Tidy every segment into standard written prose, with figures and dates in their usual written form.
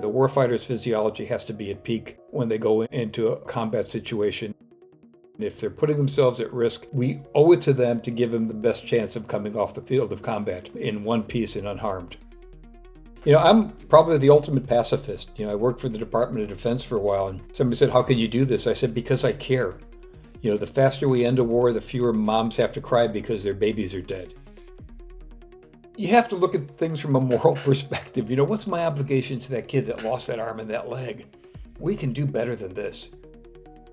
The warfighter's physiology has to be at peak when they go into a combat situation. If they're putting themselves at risk, we owe it to them to give them the best chance of coming off the field of combat in one piece and unharmed. I'm probably the ultimate pacifist. I worked for the Department of Defense for a while, and somebody said, "How can you do this?" I said, "Because I care." The faster we end a war, the fewer moms have to cry because their babies are dead. You have to look at things from a moral perspective. What's my obligation to that kid that lost that arm and that leg? We can do better than this.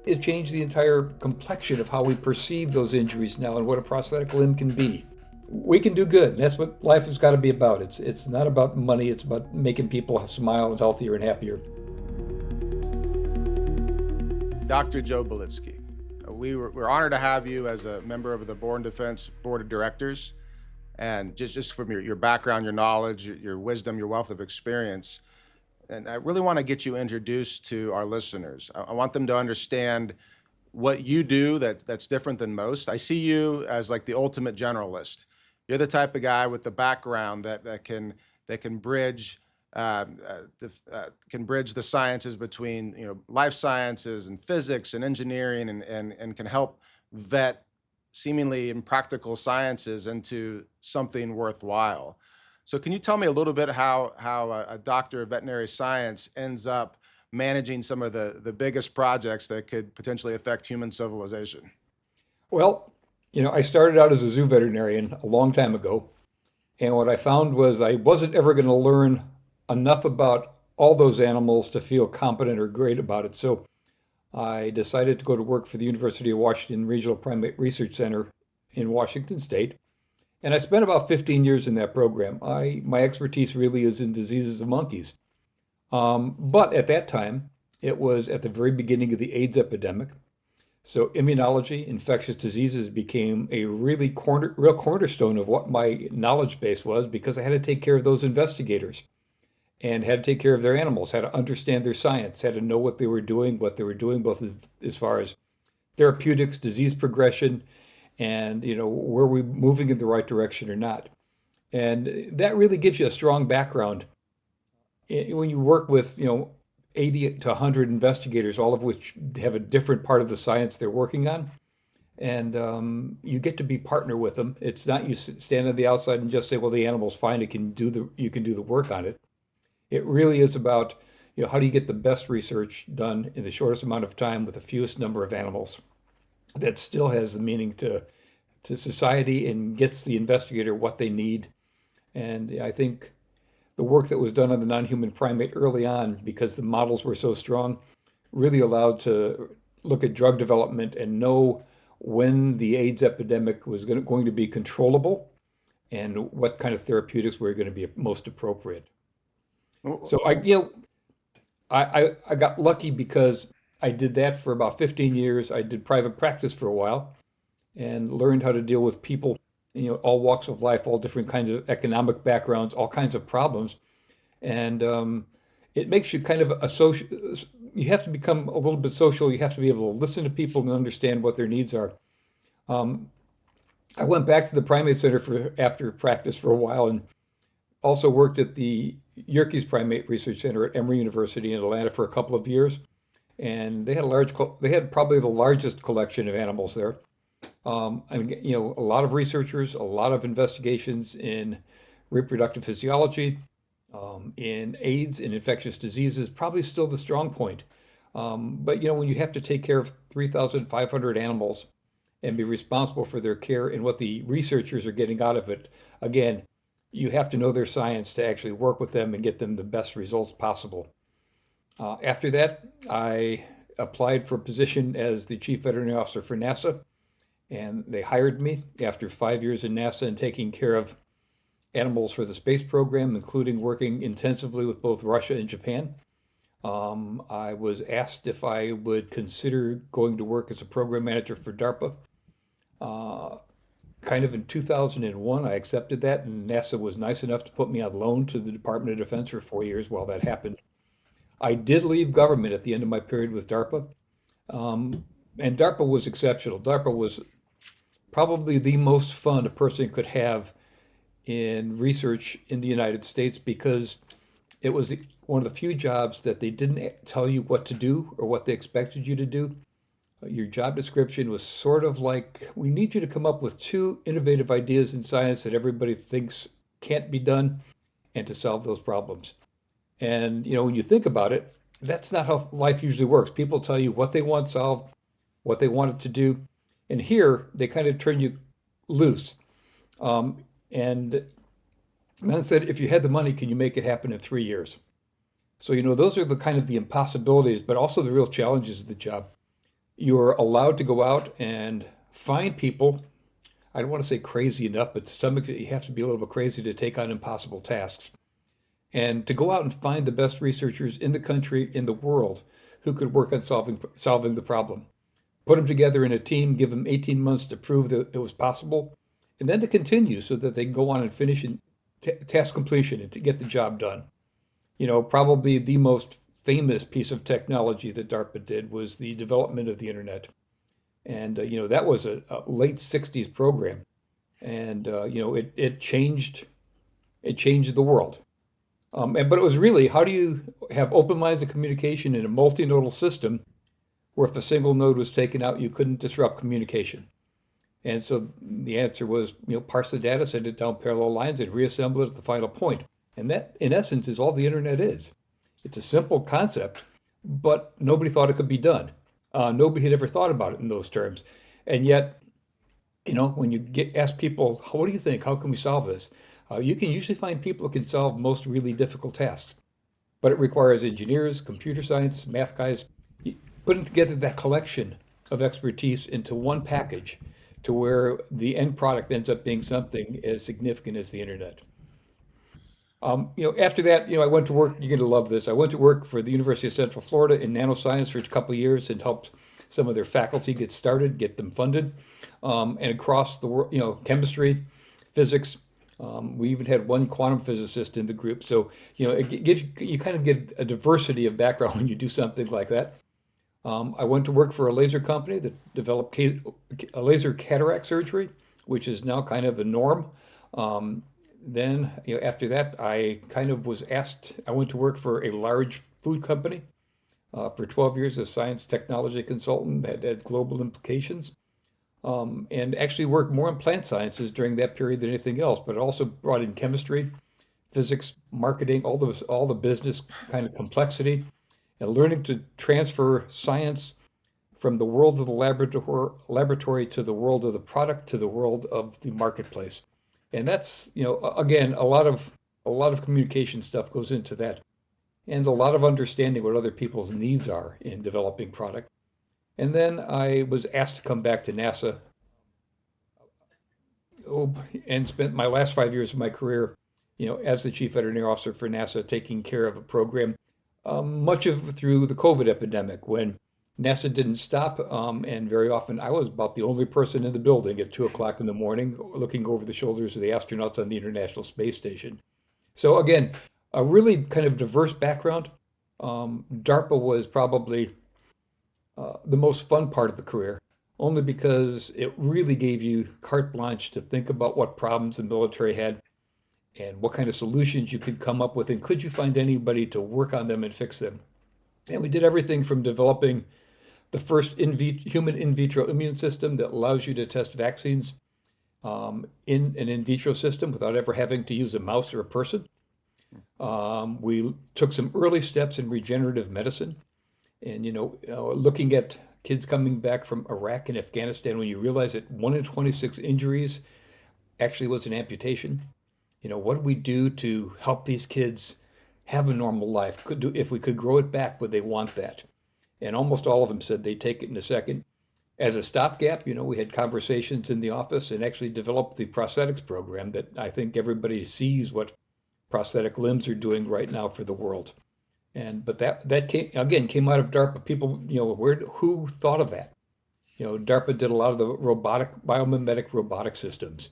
It changed the entire complexion of how we perceive those injuries now and what a prosthetic limb can be. We can do good, and that's what life has got to be about. It's not about money, it's about making people smile and healthier and happier. Dr. Joe Bielitzki, we're honored to have you as a member of the Born Defense Board of Directors. And just from your background, your knowledge, your wisdom, your wealth of experience, and I really want to get you introduced to our listeners. I want them to understand what you do that's different than most. I see you as like the ultimate generalist. You're the type of guy with the background that can bridge can bridge the sciences between life sciences and physics and engineering and can help vet seemingly impractical sciences into something worthwhile. So can you tell me a little bit how a doctor of veterinary science ends up managing some of the biggest projects that could potentially affect human civilization? Well, I started out as a zoo veterinarian a long time ago, and what I found was I wasn't ever going to learn enough about all those animals to feel competent or great about it. So I decided to go to work for the University of Washington Regional Primate Research Center in Washington State. And I spent about 15 years in that program. My expertise really is in diseases of monkeys. But at that time, it was at the very beginning of the AIDS epidemic. So immunology, infectious diseases became a real cornerstone of what my knowledge base was, because I had to take care of those investigators and had to take care of their animals, had to understand their science, had to know what they were doing both as far as therapeutics, disease progression, and were we moving in the right direction or not. And that really gives you a strong background when you work with 80 to 100 investigators, all of which have a different part of the science they're working on. And you get to be partner with them. It's not you stand on the outside and just say, well, the animal's fine, you can do the work on it. It really is about, how do you get the best research done in the shortest amount of time with the fewest number of animals that still has the meaning to society and gets the investigator what they need. And I think the work that was done on the non-human primate early on, because the models were so strong, really allowed to look at drug development and know when the AIDS epidemic was going to be controllable and what kind of therapeutics were going to be most appropriate. So I got lucky because I did that for about 15 years. I did private practice for a while and learned how to deal with people, all walks of life, all different kinds of economic backgrounds, all kinds of problems. And it makes you kind of a social, you have to become a little bit social. You have to be able to listen to people and understand what their needs are. I went back to the primate center after practice for a while and also worked at the Yerkes Primate Research Center at Emory University in Atlanta for a couple of years. And they had probably the largest collection of animals there. And a lot of researchers, a lot of investigations in reproductive physiology, in AIDS, in infectious diseases, probably still the strong point. But when you have to take care of 3,500 animals and be responsible for their care and what the researchers are getting out of it, again, you have to know their science to actually work with them and get them the best results possible. After that, I applied for a position as the chief veterinary officer for NASA, and they hired me after 5 years in NASA and taking care of animals for the space program, including working intensively with both Russia and Japan. I was asked if I would consider going to work as a program manager for DARPA. Kind of in 2001, I accepted that, and NASA was nice enough to put me on loan to the Department of Defense for 4 years while that happened. I did leave government at the end of my period with DARPA, and DARPA was exceptional. DARPA was probably the most fun a person could have in research in the United States because it was one of the few jobs that they didn't tell you what to do or what they expected you to do. Your job description was sort of like, we need you to come up with two innovative ideas in science that everybody thinks can't be done and to solve those problems. And, when you think about it, that's not how life usually works. People tell you what they want solved, what they want it to do. And here, they kind of turn you loose. And then said, if you had the money, can you make it happen in 3 years? So, those are the kind of the impossibilities, but also the real challenges of the job. You're allowed to go out and find people. I don't want to say crazy enough, but to some extent, you have to be a little bit crazy to take on impossible tasks. And to go out and find the best researchers in the country, in the world, who could work on solving the problem. Put them together in a team, give them 18 months to prove that it was possible, and then to continue so that they can go on and finish in task completion and to get the job done. Probably the most famous piece of technology that DARPA did was the development of the internet. And, that was a late 60s program. And, it changed the world. But it was really, how do you have open lines of communication in a multinodal system where if a single node was taken out, you couldn't disrupt communication? And so the answer was, parse the data, send it down parallel lines, and reassemble it at the final point. And that, in essence, is all the internet is. It's a simple concept, but nobody thought it could be done. Nobody had ever thought about it in those terms. And yet, when you ask people, what do you think? How can we solve this? You can usually find people who can solve most really difficult tasks, but it requires engineers, computer science, math guys, putting together that collection of expertise into one package to where the end product ends up being something as significant as the internet. After that, I went to work. You're going to love this. I went to work for the University of Central Florida in nanoscience for a couple of years and helped some of their faculty get started, get them funded, and across the world, chemistry, physics. We even had one quantum physicist in the group. So, it gives you kind of get a diversity of background when you do something like that. I went to work for a laser company that developed a laser cataract surgery, which is now kind of the norm. Then, after that, I kind of was asked, I went to work for a large food company for 12 years as science technology consultant that had global implications. And actually worked more in plant sciences during that period than anything else, but it also brought in chemistry, physics, marketing, all the business kind of complexity, and learning to transfer science from the world of the laboratory to the world of the product to the world of the marketplace. And that's, again, a lot of communication stuff goes into that, and a lot of understanding what other people's needs are in developing product. And then I was asked to come back to NASA, oh, and spent my last 5 years of my career, as the chief veterinary officer for NASA, taking care of a program, much of it through the COVID epidemic when NASA didn't stop, and very often I was about the only person in the building at 2 o'clock in the morning, looking over the shoulders of the astronauts on the International Space Station. So again, a really kind of diverse background. DARPA was probably the most fun part of the career, only because it really gave you carte blanche to think about what problems the military had and what kind of solutions you could come up with, and could you find anybody to work on them and fix them. And we did everything from developing the first human in vitro immune system that allows you to test vaccines in an in vitro system without ever having to use a mouse or a person. We took some early steps in regenerative medicine. And, looking at kids coming back from Iraq and Afghanistan, when you realize that 1 in 26 injuries actually was an amputation, what do we do to help these kids have a normal life? If we could grow it back, would they want that? And almost all of them said they'd take it in a second. As a stopgap, we had conversations in the office and actually developed the prosthetics program that I think everybody sees what prosthetic limbs are doing right now for the world. But that came out of DARPA. People, who thought of that? DARPA did a lot of the biomimetic robotic systems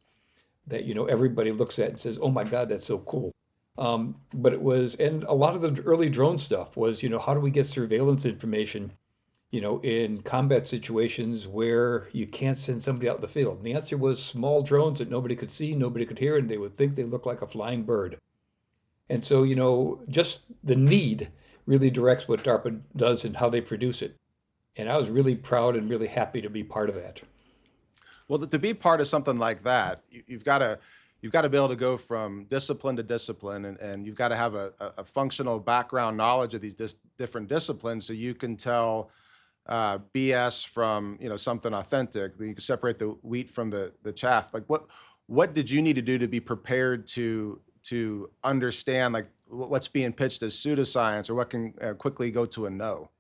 that, everybody looks at and says, "Oh my God, that's so cool." But and a lot of the early drone stuff was, how do we get surveillance information in combat situations where you can't send somebody out in the field? And the answer was small drones that nobody could see, nobody could hear, and they would think they look like a flying bird. And so, just the need really directs what DARPA does and how they produce it. And I was really proud and really happy to be part of that. Well, to be part of something like that, you've got to be able to go from discipline to discipline, and you've got to have a functional background knowledge of these different disciplines, so you can tell BS from something authentic. You can separate the wheat from the chaff. Like what did you need to do to be prepared to understand like what's being pitched as pseudoscience or what can quickly go to a no?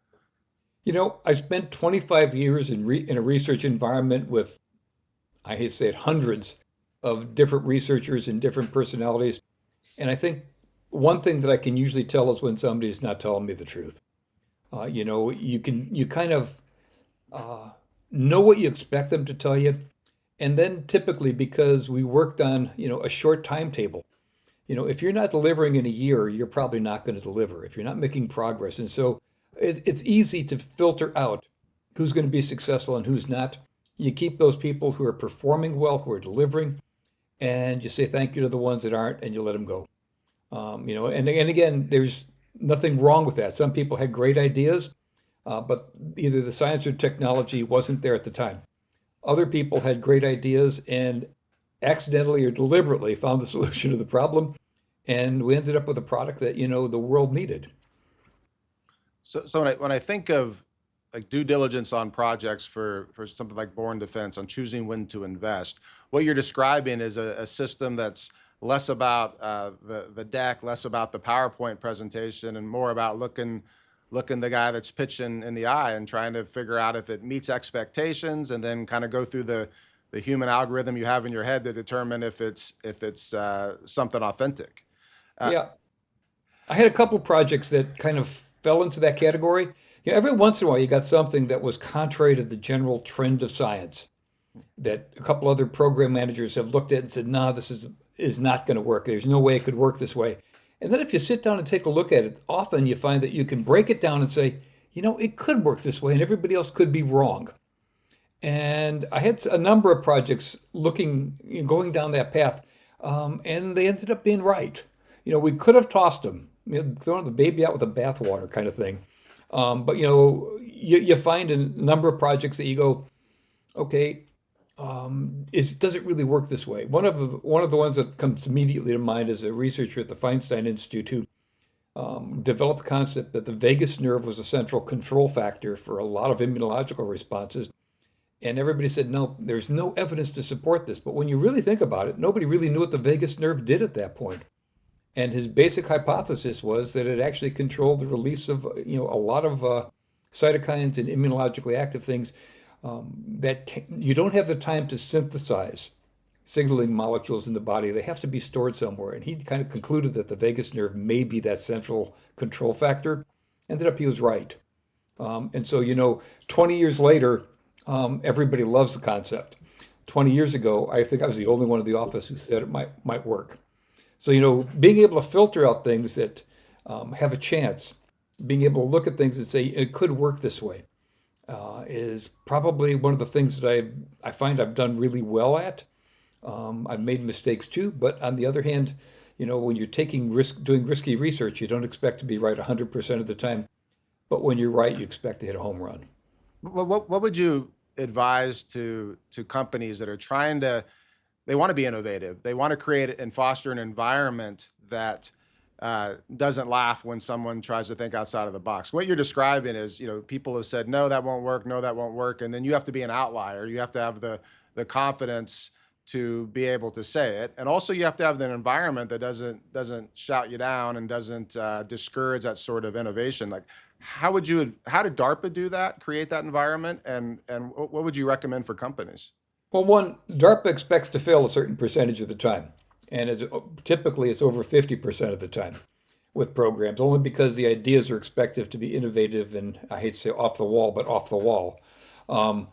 I spent 25 years in a research environment with, I hate to say it, hundreds of different researchers and different personalities. And I think one thing that I can usually tell is when somebody's not telling me the truth. You kind of uh, know what you expect them to tell you. And then typically because we worked on, a short timetable, if you're not delivering in a year, you're probably not going to deliver if you're not making progress. And so it's easy to filter out who's going to be successful and who's not. You keep those people who are performing well, who are delivering, and you say thank you to the ones that aren't, and you let them go. And again, there's nothing wrong with that. Some people had great ideas, but either the science or technology wasn't there at the time. Other people had great ideas and accidentally or deliberately found the solution to the problem, and we ended up with a product that the world needed. So when I think of like due diligence on projects for something like Born Defense on choosing when to invest, what you're describing is a system that's less about the deck, less about the PowerPoint presentation, and more about looking the guy that's pitching in the eye and trying to figure out if it meets expectations, and then kind of go through the human algorithm you have in your head to determine if it's something authentic. Uh, Yeah, I had a couple projects that kind of fell into that category. Every once in a while, you got something that was contrary to the general trend of science that a couple other program managers have looked at and said, "Nah, this is not going to work. There's no way it could work this way." And then if you sit down and take a look at it, often you find that you can break it down and say, it could work this way, and everybody else could be wrong. And I had a number of projects going down that path, and they ended up being right. We could have tossed them, thrown the baby out with the bathwater kind of thing. But you find a number of projects that you go, okay, does it really work this way? One of the ones that comes immediately to mind is a researcher at the Feinstein Institute who developed the concept that the vagus nerve was a central control factor for a lot of immunological responses. And everybody said, no, there's no evidence to support this. But when you really think about it, nobody really knew what the vagus nerve did at that point. And his basic hypothesis was that it actually controlled the release of, a lot of cytokines and immunologically active things you don't have the time to synthesize signaling molecules in the body. They have to be stored somewhere. And he kind of concluded that the vagus nerve may be that central control factor. Ended up he was right. And so, 20 years later, everybody loves the concept. 20 years ago, I think I was the only one in the office who said it might work. So, being able to filter out things that have a chance, being able to look at things and say it could work this way, is probably one of the things that I find I've done really well at. I've made mistakes too, but on the other hand, when you're doing risky research, you don't expect to be right 100% of the time. But when you're right, you expect to hit a home run. what would you advise to companies that are they want to be innovative. They want to create and foster an environment that doesn't laugh when someone tries to think outside of the box. What you're describing is, people have said, no, that won't work. No, that won't work. And then you have to be an outlier. You have to have the confidence to be able to say it. And also you have to have an environment that doesn't shout you down and doesn't discourage that sort of innovation. Like how did DARPA do that, create that environment? And what would you recommend for companies? Well, one, DARPA expects to fail a certain percentage of the time. And typically it's over 50% of the time with programs, only because the ideas are expected to be innovative and I hate to say off the wall, but off the wall. Um,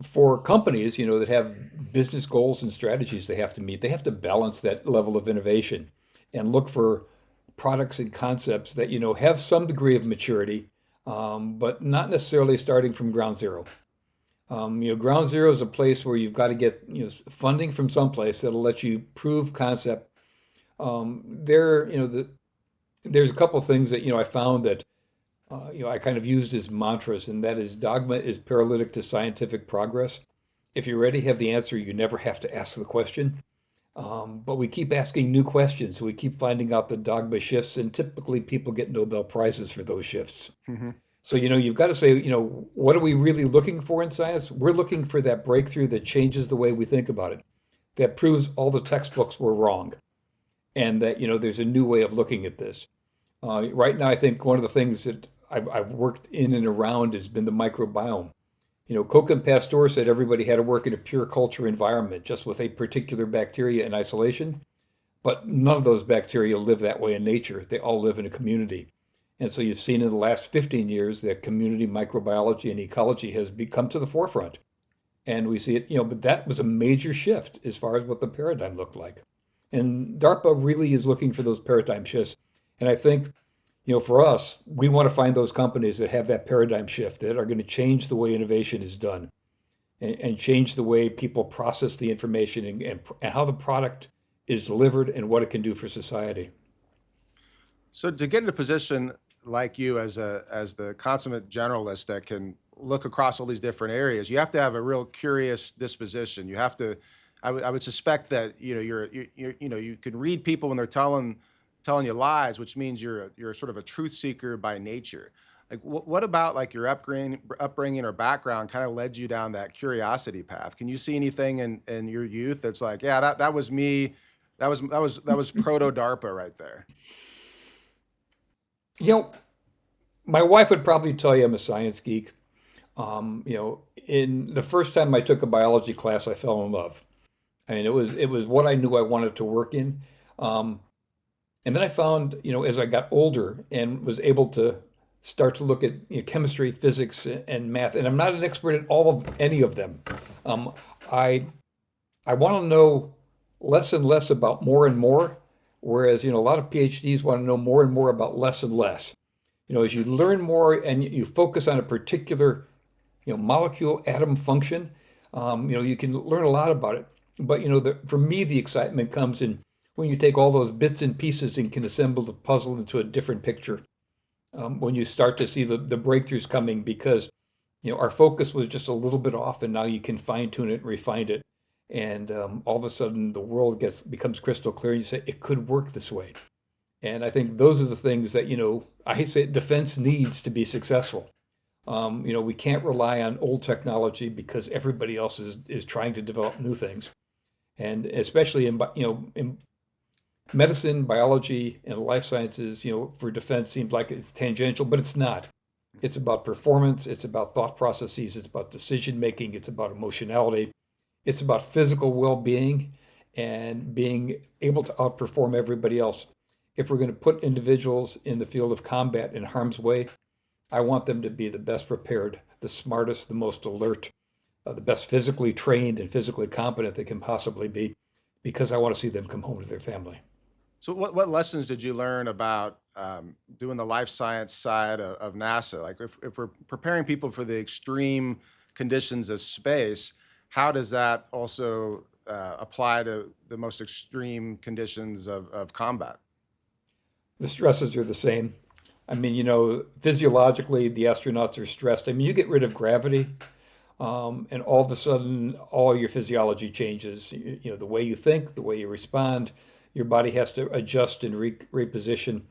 for companies, that have business goals and strategies they have to meet, they have to balance that level of innovation and look for products and concepts that, have some degree of maturity, but not necessarily starting from ground zero. Ground zero is a place where you've got to get funding from someplace that'll let you prove concept. There's a couple of things that I found that I kind of used as mantras, and that is dogma is paralytic to scientific progress. If you already have the answer, you never have to ask the question. But we keep asking new questions, so we keep finding out the dogma shifts, and typically people get Nobel Prizes for those shifts. Hmm. So, you've got to say, what are we really looking for in science? We're looking for that breakthrough that changes the way we think about it, that proves all the textbooks were wrong, and that, there's a new way of looking at this. Right now, I think one of the things that I've worked in and around has been the microbiome. Koch and Pasteur said everybody had to work in a pure culture environment, just with a particular bacteria in isolation. But none of those bacteria live that way in nature. They all live in a community. And so you've seen in the last 15 years that community microbiology and ecology has become to the forefront. And we see it, but that was a major shift as far as what the paradigm looked like. And DARPA really is looking for those paradigm shifts. And I think, for us, we want to find those companies that have that paradigm shift that are going to change the way innovation is done and change the way people process the information and how the product is delivered and what it can do for society. So to get in a position like you as the consummate generalist that can look across all these different areas, you have to have a real curious disposition. You have to, I would suspect that you can read people when they're telling you lies, which means you're sort of a truth seeker by nature. Like what about like your upbringing or background kind of led you down that curiosity path? Can you see anything in your youth that's like, yeah, that was me, that was proto DARPA right there? You know, my wife would probably tell you I'm a science geek. In the first time I took a biology class, I fell in love. I mean, it was what I knew I wanted to work in. Um, and then I found, as I got older and was able to start to look at chemistry, physics, and math, and I'm not an expert at all of any of them. Um, I I want to know less and less about more and more, whereas a lot of PhDs want to know more and more about less and less. As you learn more and you focus on a particular molecule, atom function, you can learn a lot about it. But for me, the excitement comes in when you take all those bits and pieces and can assemble the puzzle into a different picture. When you start to see the breakthroughs coming, because our focus was just a little bit off, and now you can fine tune it and refine it, and all of a sudden the world becomes crystal clear. And you say it could work this way, and I think those are the things that I say defense needs to be successful. We can't rely on old technology because everybody else is trying to develop new things, and especially in medicine, biology, and life sciences. For defense seems like it's tangential, but it's not. It's about performance. It's about thought processes. It's about decision making. It's about emotionality. It's about physical well-being and being able to outperform everybody else. If we're going to put individuals in the field of combat in harm's way, I want them to be the best prepared, the smartest, the most alert, the best physically trained and physically competent they can possibly be, because I want to see them come home to their family. So what lessons did you learn about doing the life science side of NASA? Like if we're preparing people for the extreme conditions of space, how does that also apply to the most extreme conditions of combat? The stresses are the same. I mean, physiologically, the astronauts are stressed. I mean, you get rid of gravity, and all of a sudden, all your physiology changes. The way you think, the way you respond, your body has to adjust and reposition.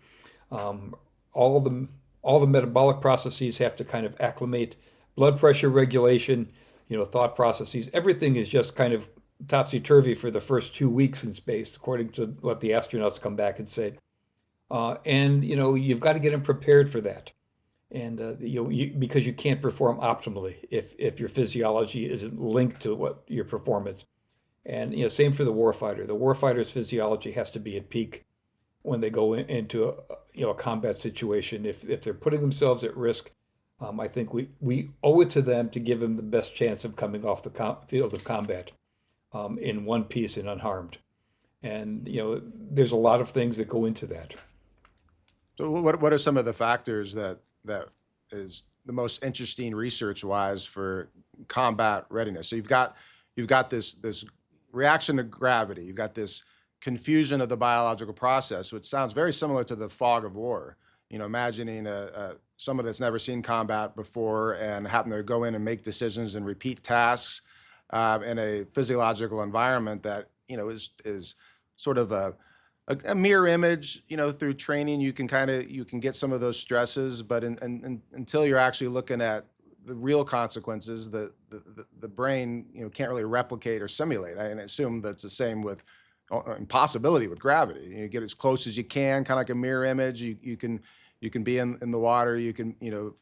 Um, all the all the metabolic processes have to kind of acclimate. Blood pressure regulation, thought processes. Everything is just kind of topsy turvy for the first 2 weeks in space, according to what the astronauts come back and say. And you've got to get them prepared for that, and because you can't perform optimally if your physiology isn't linked to what your performance. And same for the warfighter. The warfighter's physiology has to be at peak when they go into a combat situation. If they're putting themselves at risk, I think we owe it to them to give them the best chance of coming off the field of combat in one piece and unharmed. And there's a lot of things that go into that. So what are some of the factors that is the most interesting research-wise for combat readiness. So you've got this reaction to gravity. You've got this confusion of the biological process, which sounds very similar to the fog of war. Imagining someone that's never seen combat before and happen to go in and make decisions and repeat tasks in a physiological environment that is sort of a mirror image. Through training, you can get some of those stresses, but until you're actually looking at the real consequences, the brain can't really replicate or simulate. I assume that's the same with impossibility with gravity. You get as close as you can, kind of like a mirror image. You can be in the water. You can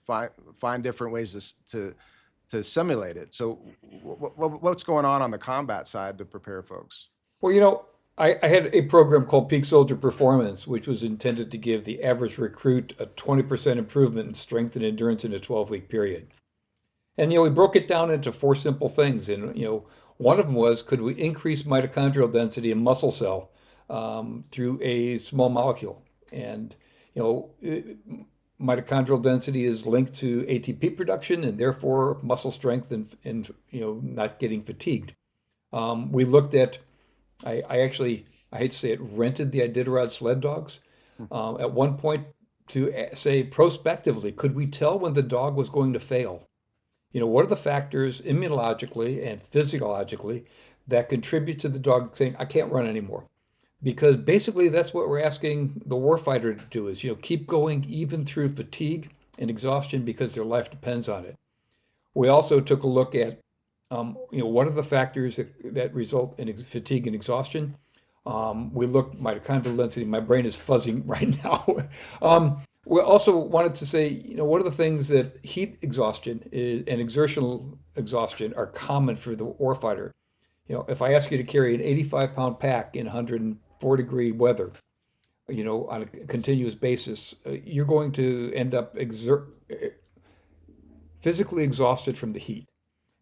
find different ways to simulate it. So what's going on the combat side to prepare folks? Well, I had a program called Peak Soldier Performance, which was intended to give the average recruit a 20% improvement in strength and endurance in a 12-week period. And we broke it down into four simple things. And one of them was, could we increase mitochondrial density in muscle cell through a small molecule? And mitochondrial density is linked to ATP production and therefore muscle strength and not getting fatigued. We looked at, I hate to say it, rented the Iditarod sled dogs at one point to say prospectively, could we tell when the dog was going to fail? What are the factors immunologically and physiologically that contribute to the dog saying, I can't run anymore? Because basically that's what we're asking the warfighter to do is, keep going even through fatigue and exhaustion because their life depends on it. We also took a look at, what are the factors that result in fatigue and exhaustion? We looked at mitochondrial density. My brain is fuzzing right now. We also wanted to say, what are the things that heat exhaustion and exertional exhaustion are common for the warfighter? If I ask you to carry an 85-pound pack in 104-degree weather, on a continuous basis, you're going to end up physically exhausted from the heat.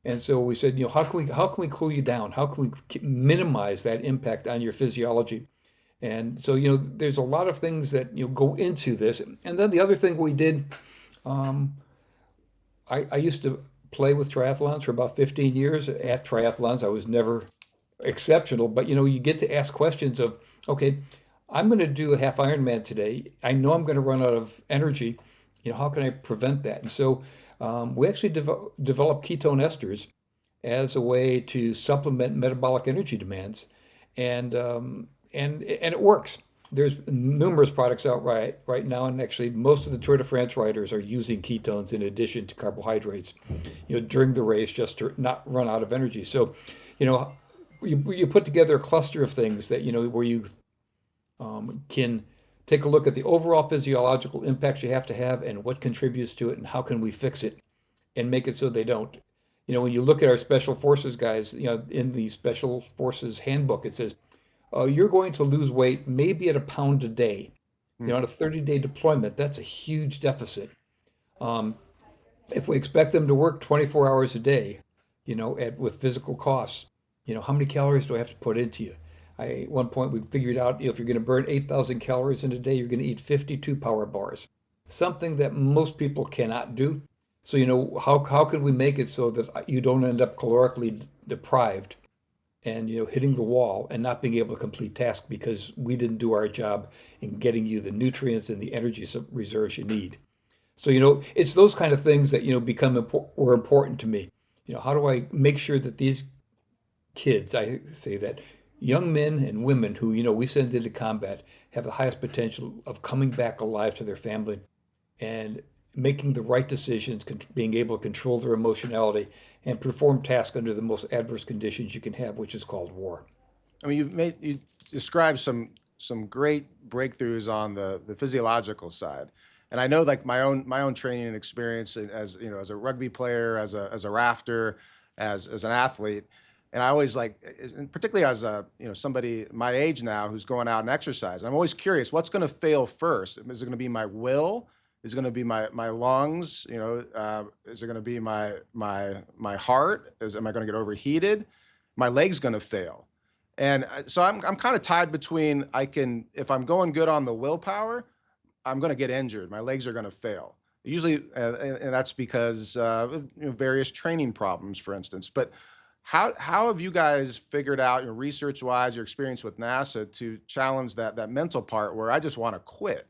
And so we said, how can we cool you down? How can we minimize that impact on your physiology? And so, there's a lot of things that go into this. And then the other thing we did, I used to play with triathlons for about 15 years. At triathlons, I was never exceptional, but you get to ask questions of, okay, I'm going to do a half Ironman today. I know I'm going to run out of energy. How can I prevent that? And so we actually developed ketone esters as a way to supplement metabolic energy demands, and it works. There's numerous products out right now, and actually most of the Tour de France riders are using ketones in addition to carbohydrates, during the race just to not run out of energy. So, you put together a cluster of things that where you can take a look at the overall physiological impacts you have to have and what contributes to it and how can we fix it and make it so they don't. When you look at our special forces guys, in the special forces handbook, it says, you're going to lose weight maybe at a pound a day. On a 30-day deployment, that's a huge deficit. If we expect them to work 24 hours a day, with physical costs, how many calories do I have to put into you? At one point, we figured out if you're going to burn 8,000 calories in a day, you're going to eat 52 power bars, something that most people cannot do. So, how can we make it so that you don't end up calorically deprived and, hitting the wall and not being able to complete tasks because we didn't do our job in getting you the nutrients and the energy reserves you need. So, it's those kind of things that, were important to me. How do I make sure that these kids, I say that, young men and women who, we send into combat have the highest potential of coming back alive to their family and making the right decisions, being able to control their emotionality and perform tasks under the most adverse conditions you can have, which is called war. I mean, you described some great breakthroughs on the physiological side. And I know, like, my own training and experience as as a rugby player, as a rafter, as an athlete. And I always particularly as somebody my age now who's going out and exercise, I'm always curious, what's going to fail first? Is it going to be my will? Is it going to be my lungs? Is it going to be my heart? Am I going to get overheated? My leg's going to fail. And so I'm kind of tied between, if I'm going good on the willpower, I'm going to get injured. My legs are going to fail. Usually, and that's because of, various training problems, for instance. But how have you guys figured out, research wise, your experience with NASA to challenge that mental part where I just want to quit?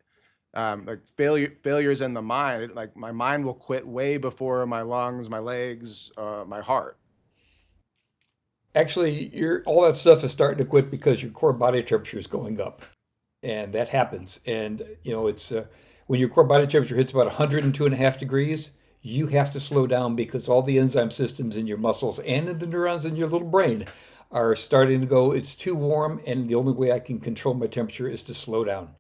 Like failures in the mind. Like my mind will quit way before my lungs, my legs, my heart. Actually, all that stuff is starting to quit because your core body temperature is going up, and that happens. And it's when your core body temperature hits about 102.5 degrees, you have to slow down because all the enzyme systems in your muscles and in the neurons in your little brain are starting to go, it's too warm, and the only way I can control my temperature is to slow down.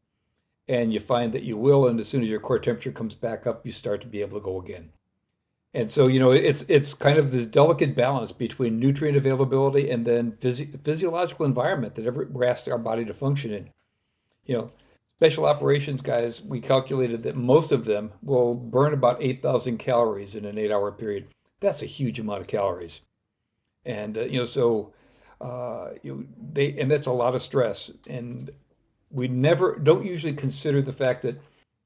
And you find that you will, and as soon as your core temperature comes back up, you start to be able to go again. And so, it's kind of this delicate balance between nutrient availability and then physiological environment that we're asked our body to function in. You know, Special operations guys, we calculated that most of them will burn about 8,000 calories in an 8-hour period. That's a huge amount of calories. And, so and that's a lot of stress. And we never don't usually consider the fact that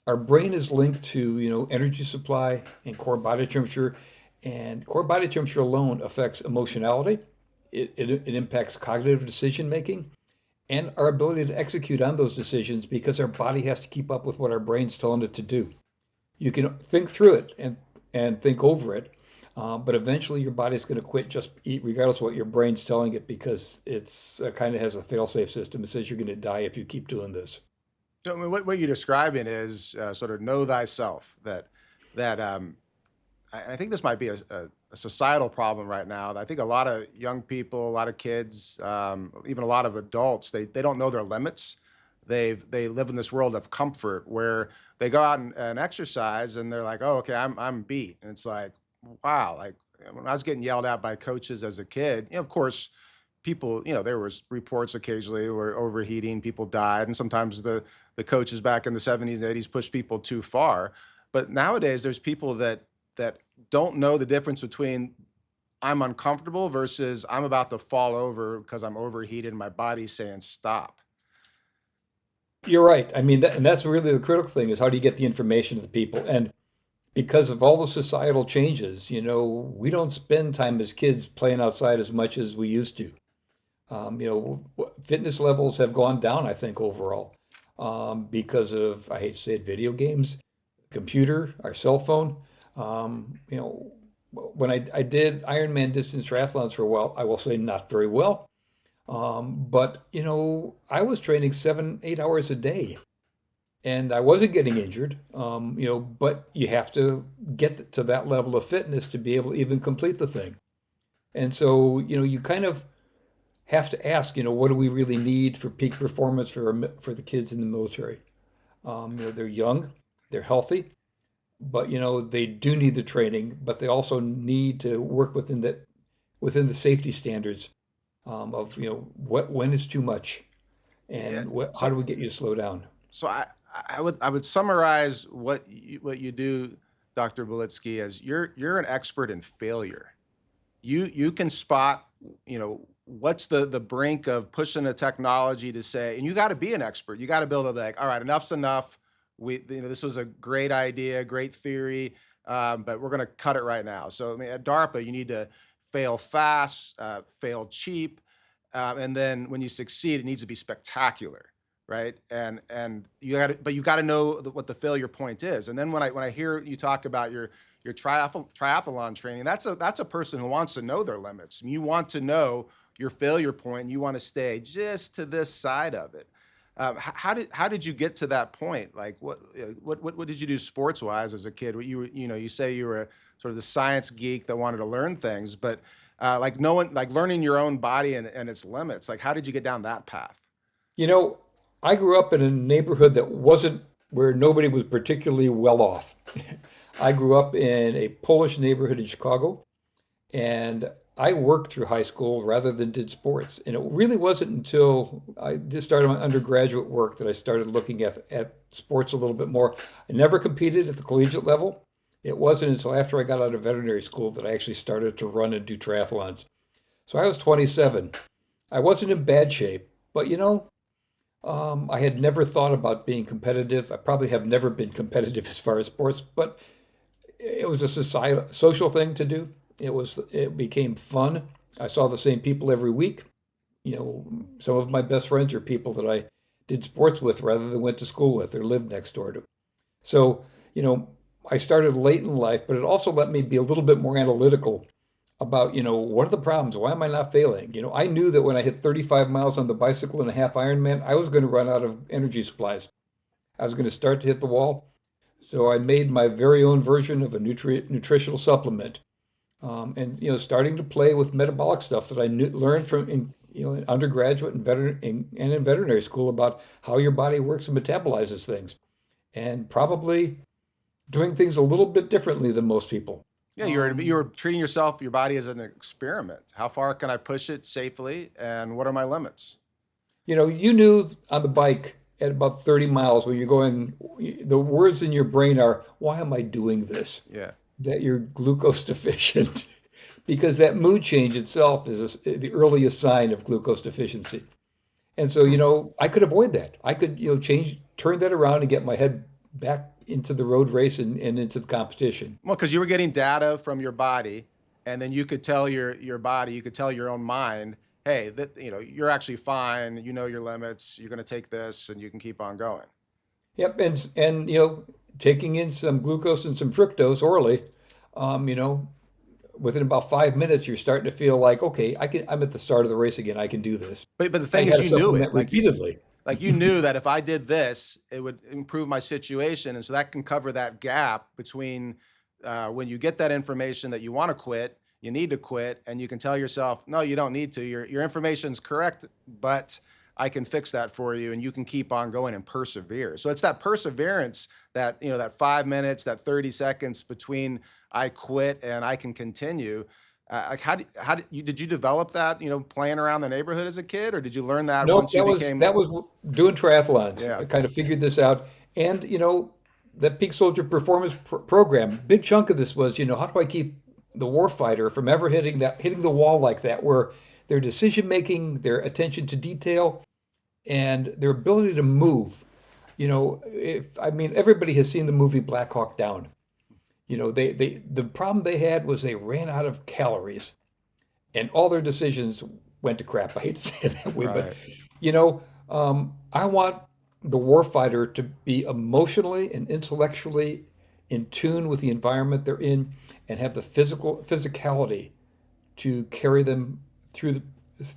our brain is linked to energy supply and core body temperature alone affects emotionality. It impacts cognitive decision making and our ability to execute on those decisions because our body has to keep up with what our brain's telling it to do. You can think through it and think over it, but eventually your body's going to quit just eat regardless of what your brain's telling it because it's kind of has a fail-safe system that says you're going to die if you keep doing this. So I mean, what you're describing is sort of know thyself. That I think this might be a societal problem right now. I think a lot of young people, a lot of kids, even a lot of adults, they don't know their limits. They live in this world of comfort where they go out and exercise and they're like, oh, okay, I'm beat, and it's like, wow, like when I was getting yelled at by coaches as a kid, of course, people, there was reports occasionally where overheating, people died, and sometimes the coaches back in the 70s and 80s pushed people too far. But nowadays, there's people that don't know the difference between I'm uncomfortable versus I'm about to fall over because I'm overheated and my body's saying stop. You're right. I mean, and that's really the critical thing is how do you get the information to the people? And because of all the societal changes, we don't spend time as kids playing outside as much as we used to. Fitness levels have gone down, I think, overall, because of, I hate to say it, video games, computer, our cell phone. When I did Ironman distance triathlons for a while, I will say not very well. But I was training 7, 8 hours a day, and I wasn't getting injured. But you have to get to that level of fitness to be able to even complete the thing. And so, you kind of have to ask, what do we really need for peak performance for the kids in the military? They're young, they're healthy, but they do need the training, but they also need to work within the safety standards of when is too much Yeah. and how So do we get you to slow down? so I would summarize what you do, Dr. Bielitzki, as you're an expert in failure. You can spot, what's the brink of pushing a technology to say, and you got to be an expert. You got to be able to be like, all right, enough's enough. This was a great idea, great theory, but we're going to cut it right now. So I mean, at DARPA, you need to fail fast, fail cheap, and then when you succeed, it needs to be spectacular, right? And but you got to know what the failure point is. And then when I hear you talk about your triathlon training, that's a person who wants to know their limits. You want to know your failure point, and you want to stay just to this side of it. How did you get to that point? Like what did you do sports wise as a kid? You say you were sort of the science geek that wanted to learn things, but like learning your own body and its limits. Like how did you get down that path? You know, I grew up in a neighborhood that wasn't where nobody was particularly well off. I grew up in a Polish neighborhood in Chicago, and I worked through high school rather than did sports. And it really wasn't until I just started my undergraduate work that I started looking at sports a little bit more. I never competed at the collegiate level. It wasn't until after I got out of veterinary school that I actually started to run and do triathlons. So I was 27. I wasn't in bad shape, but I had never thought about being competitive. I probably have never been competitive as far as sports, but it was a social thing to do. It became fun. I saw the same people every week. Some of my best friends are people that I did sports with rather than went to school with or lived next door to. So, you know, I started late in life, but it also let me be a little bit more analytical about, what are the problems? Why am I not failing? I knew that when I hit 35 miles on the bicycle and a half Ironman, I was going to run out of energy supplies. I was going to start to hit the wall. So I made my very own version of a nutritional supplement, and starting to play with metabolic stuff that I learned from in undergraduate and in veterinary school about how your body works and metabolizes things, and probably doing things a little bit differently than most people. Yeah, Um, you're treating yourself, your body as an experiment. How far can I push it safely, and what are my limits? you knew on the bike at about 30 miles when you're going, the words in your brain are, "Why am I doing this?" Yeah. That you're glucose deficient. Because that mood change itself is the earliest sign of glucose deficiency. And so, I could avoid that. I could, turn that around and get my head back into the road race and into the competition. Well, because you were getting data from your body, and then you could tell your body, you could tell your own mind, hey, that you're actually fine. You know your limits. You're going to take this, and you can keep on going. Yep, and taking in some glucose and some fructose orally, um, you know, within about 5 minutes, you're starting to feel like, okay, I'm at the start of the race again. I can do this. But the I thing is, had to you knew it. supplement repeatedly. Like you knew that if I did this, it would improve my situation, and so that can cover that gap between when you get that information that you want to quit, you need to quit, and you can tell yourself, no, you don't need to. Your information's correct, but I can fix that for you, and you can keep on going and persevere. So it's that perseverance that that 5 minutes, that 30 seconds between I quit and I can continue. Like did you develop that? Playing around the neighborhood as a kid, or did you learn that Nope, once you that was became? that was doing triathlons. Yeah. I kind of figured this out, and that Peak Soldier Performance Program. Big chunk of this was, how do I keep the warfighter from ever hitting the wall like that, where their decision making, their attention to detail, and their ability to move. If I mean everybody has seen the movie Black Hawk Down. The problem they had was they ran out of calories and all their decisions went to crap. I hate to say it that way, but Right. I want the warfighter to be emotionally and intellectually in tune with the environment they're in and have the physicality to carry them through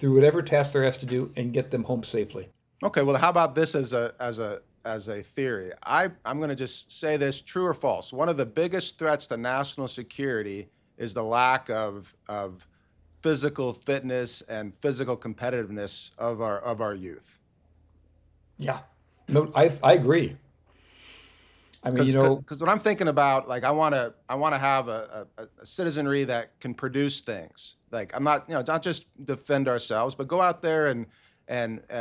whatever task they're asked to do and get them home safely. Okay. Well, how about this as a theory? I'm going to just say this: true or false? One of the biggest threats to national security is the lack of physical fitness and physical competitiveness of our youth. Yeah. No, I agree. I mean, Because what I'm thinking about, like, I want to have a citizenry that can produce things. Like, I'm not, not just defend ourselves, but go out there and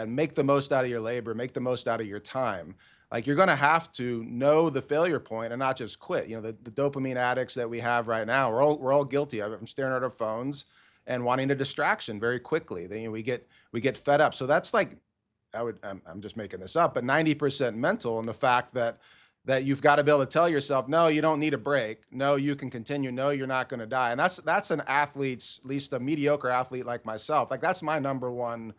make the most out of your labor, make the most out of your time. Like, you're going to have to know the failure point and not just quit. The dopamine addicts that we have right now, we're all guilty of it, from staring at our phones and wanting a distraction very quickly. Then we get fed up. So that's like, I'm just making this up, but 90% mental, and the fact that you've got to be able to tell yourself, no, you don't need a break. No, you can continue. No, you're not going to die. And that's an athlete's, at least a mediocre athlete like myself. Like, that's my number one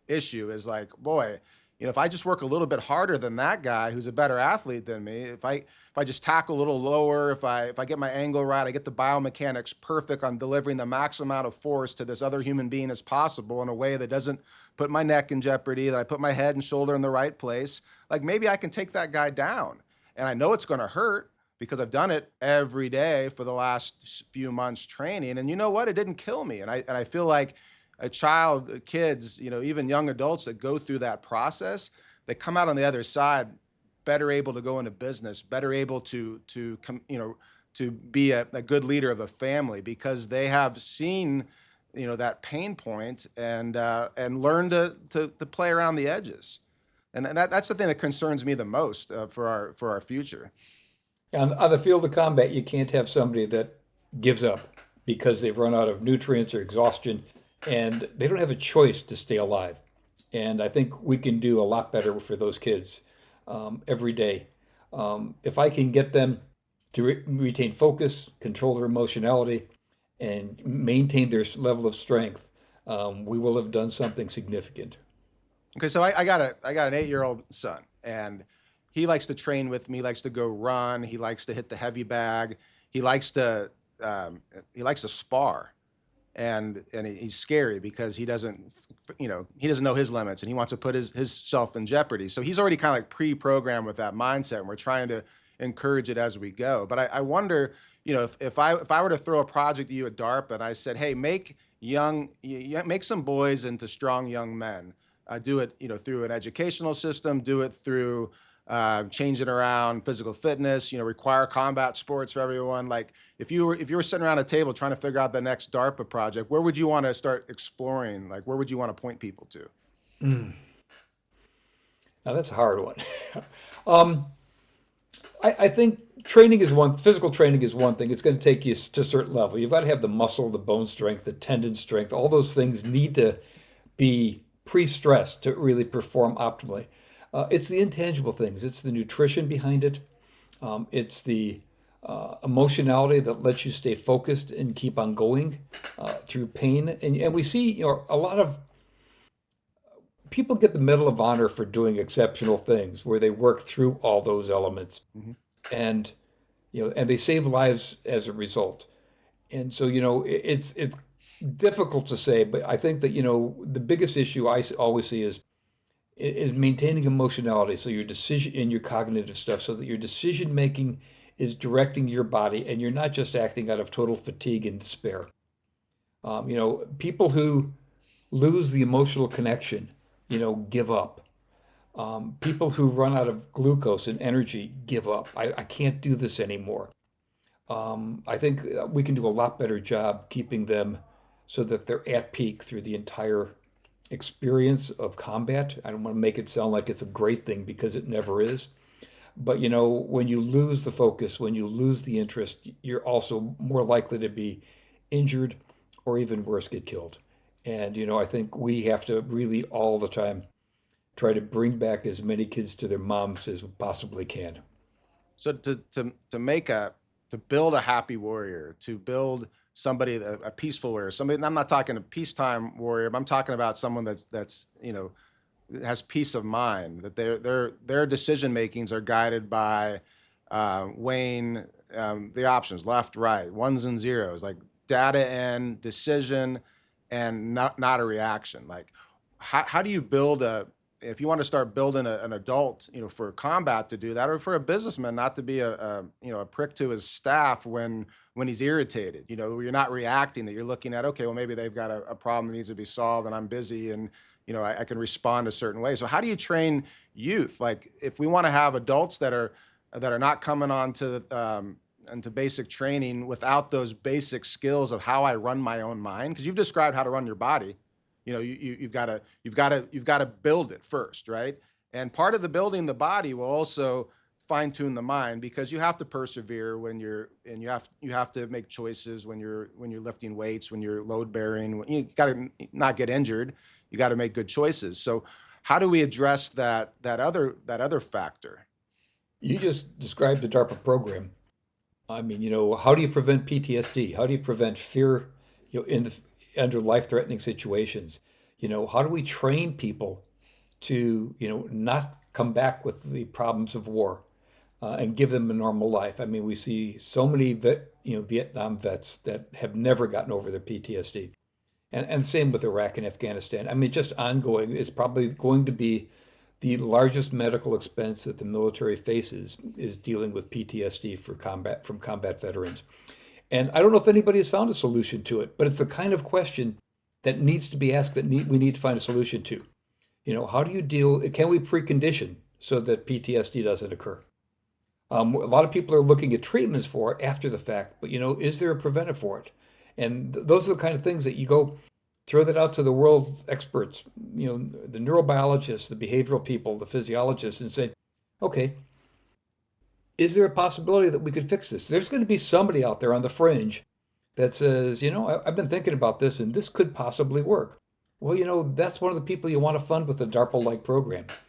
issue, is like, boy, if I just work a little bit harder than that guy who's a better athlete than me, if I just tackle a little lower, if I get my angle right, I get the biomechanics perfect on delivering the max amount of force to this other human being as possible in a way that doesn't put my neck in jeopardy, that I put my head and shoulder in the right place, like, maybe I can take that guy down. And I know it's going to hurt because I've done it every day for the last few months training. And you know what? It didn't kill me. And I feel like kids, even young adults that go through that process, they come out on the other side better able to go into business, better able to be a good leader of a family, because they have seen that pain point and learn to play around the edges. And that's the thing that concerns me the most for our future. on the field of combat, you can't have somebody that gives up because they've run out of nutrients or exhaustion, and they don't have a choice to stay alive. And I think we can do a lot better for those kids every day. If I can get them to retain focus, control their emotionality, and maintain their level of strength, we will have done something significant. Okay, so I got an 8-year-old son, and he likes to train with me. He likes to go run. He likes to hit the heavy bag. He likes to he likes to spar, and he's scary because he doesn't know his limits, and he wants to put his self in jeopardy. So he's already kind of like pre-programmed with that mindset, and we're trying to encourage it as we go. But I wonder, if I were to throw a project at you at DARPA and I said, hey, make some boys into strong young men. Do it, through an educational system. Do it through changing around physical fitness. Require combat sports for everyone. Like if you were sitting around a table trying to figure out the next DARPA project, where would you want to start exploring? Like where would you want to point people to? Mm. Now that's a hard one. um, I think physical training is one thing. It's going to take you to a certain level. You've got to have the muscle, the bone strength, the tendon strength. All those things need to be pre-stressed to really perform optimally. It's the intangible things. It's the nutrition behind it. It's the emotionality that lets you stay focused and keep on going through pain. And we see, a lot of people get the Medal of Honor for doing exceptional things where they work through all those elements, Mhm. and and they save lives as a result. And so, it's difficult to say, but I think that, the biggest issue always see is maintaining emotionality. So your decision in your cognitive stuff, so that your decision making is directing your body and you're not just acting out of total fatigue and despair. People who lose the emotional connection, give up. People who run out of glucose and energy give up. I can't do this anymore. I think we can do a lot better job keeping them so that they're at peak through the entire experience of combat. I don't want to make it sound like it's a great thing because it never is. But when you lose the focus, when you lose the interest, you're also more likely to be injured or even worse, get killed. And I think we have to really all the time try to bring back as many kids to their moms as we possibly can. So to build a happy warrior, to build somebody a peaceful warrior, somebody. And I'm not talking a peacetime warrior, but I'm talking about someone that's has peace of mind. That their decision makings are guided by weighing the options, left, right, ones and zeros, like data and decision, and not a reaction. Like how do you build a if you want to start building an adult, for combat to do that, or for a businessman not to be a prick to his staff when he's irritated, where you're not reacting, that you're looking at, okay, well, maybe they've got a problem that needs to be solved and I'm busy, and, I can respond a certain way. So how do you train youth? Like if we want to have adults that are not coming on to into basic training without those basic skills of how I run my own mind, because you've described how to run your body. You've got to build it first, right? And part of the building the body will also fine tune the mind, because you have to persevere you have to make choices when you're lifting weights, when you're load bearing. You got to not get injured. You got to make good choices. So how do we address that other factor? You just described the DARPA program. I mean, how do you prevent PTSD? How do you prevent fear, under life-threatening situations? How do we train people to, not come back with the problems of war, and give them a normal life? I mean, we see so many Vietnam vets that have never gotten over their PTSD, and same with Iraq and Afghanistan. I mean, just ongoing. It's probably going to be the largest medical expense that the military faces is dealing with PTSD from combat veterans. And I don't know if anybody has found a solution to it, but it's the kind of question that needs to be asked, we need to find a solution to. How do you deal? Can we precondition so that PTSD doesn't occur? A lot of people are looking at treatments for it after the fact, but is there a preventive for it? And those are the kind of things that you go throw that out to the world's experts, the neurobiologists, the behavioral people, the physiologists, and say, okay, is there a possibility that we could fix this? There's going to be somebody out there on the fringe that says, I've been thinking about this and this could possibly work. Well, that's one of the people you want to fund with a DARPA-like program. It's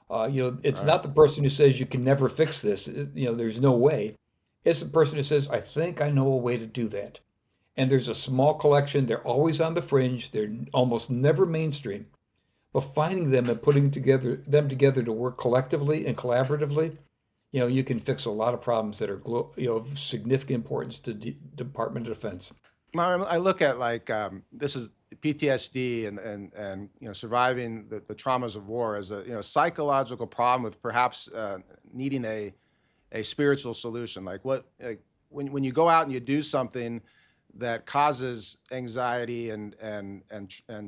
All right. not the person who says you can never fix this. There's no way. It's the person who says, I think I know a way to do that. And there's a small collection. They're always on the fringe. They're almost never mainstream. But finding them and putting them together to work collectively and collaboratively, you can fix a lot of problems that are of significant importance to Department of Defense. I look at like this is PTSD and surviving the traumas of war as a psychological problem with perhaps needing a spiritual solution. Like when you go out and you do something that causes anxiety and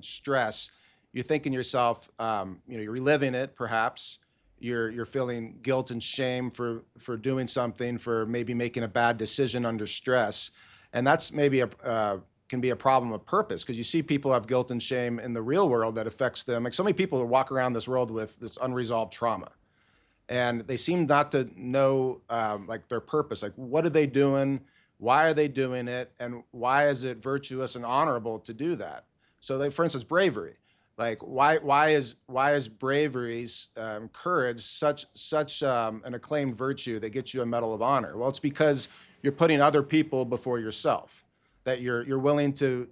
stress, you're thinking to yourself, you're reliving it perhaps. You're feeling guilt and shame for doing something, for maybe making a bad decision under stress, and that's maybe a can be a problem of purpose, because you see people have guilt and shame in the real world that affects them. Like so many people walk around this world with this unresolved trauma, and they seem not to know like their purpose. Like what are they doing? Why are they doing it? And why is it virtuous and honorable to do that? So, they, for instance, bravery. Like why is bravery's courage such an acclaimed virtue that gets you a Medal of Honor? Well, it's because you're putting other people before yourself. That you're willing to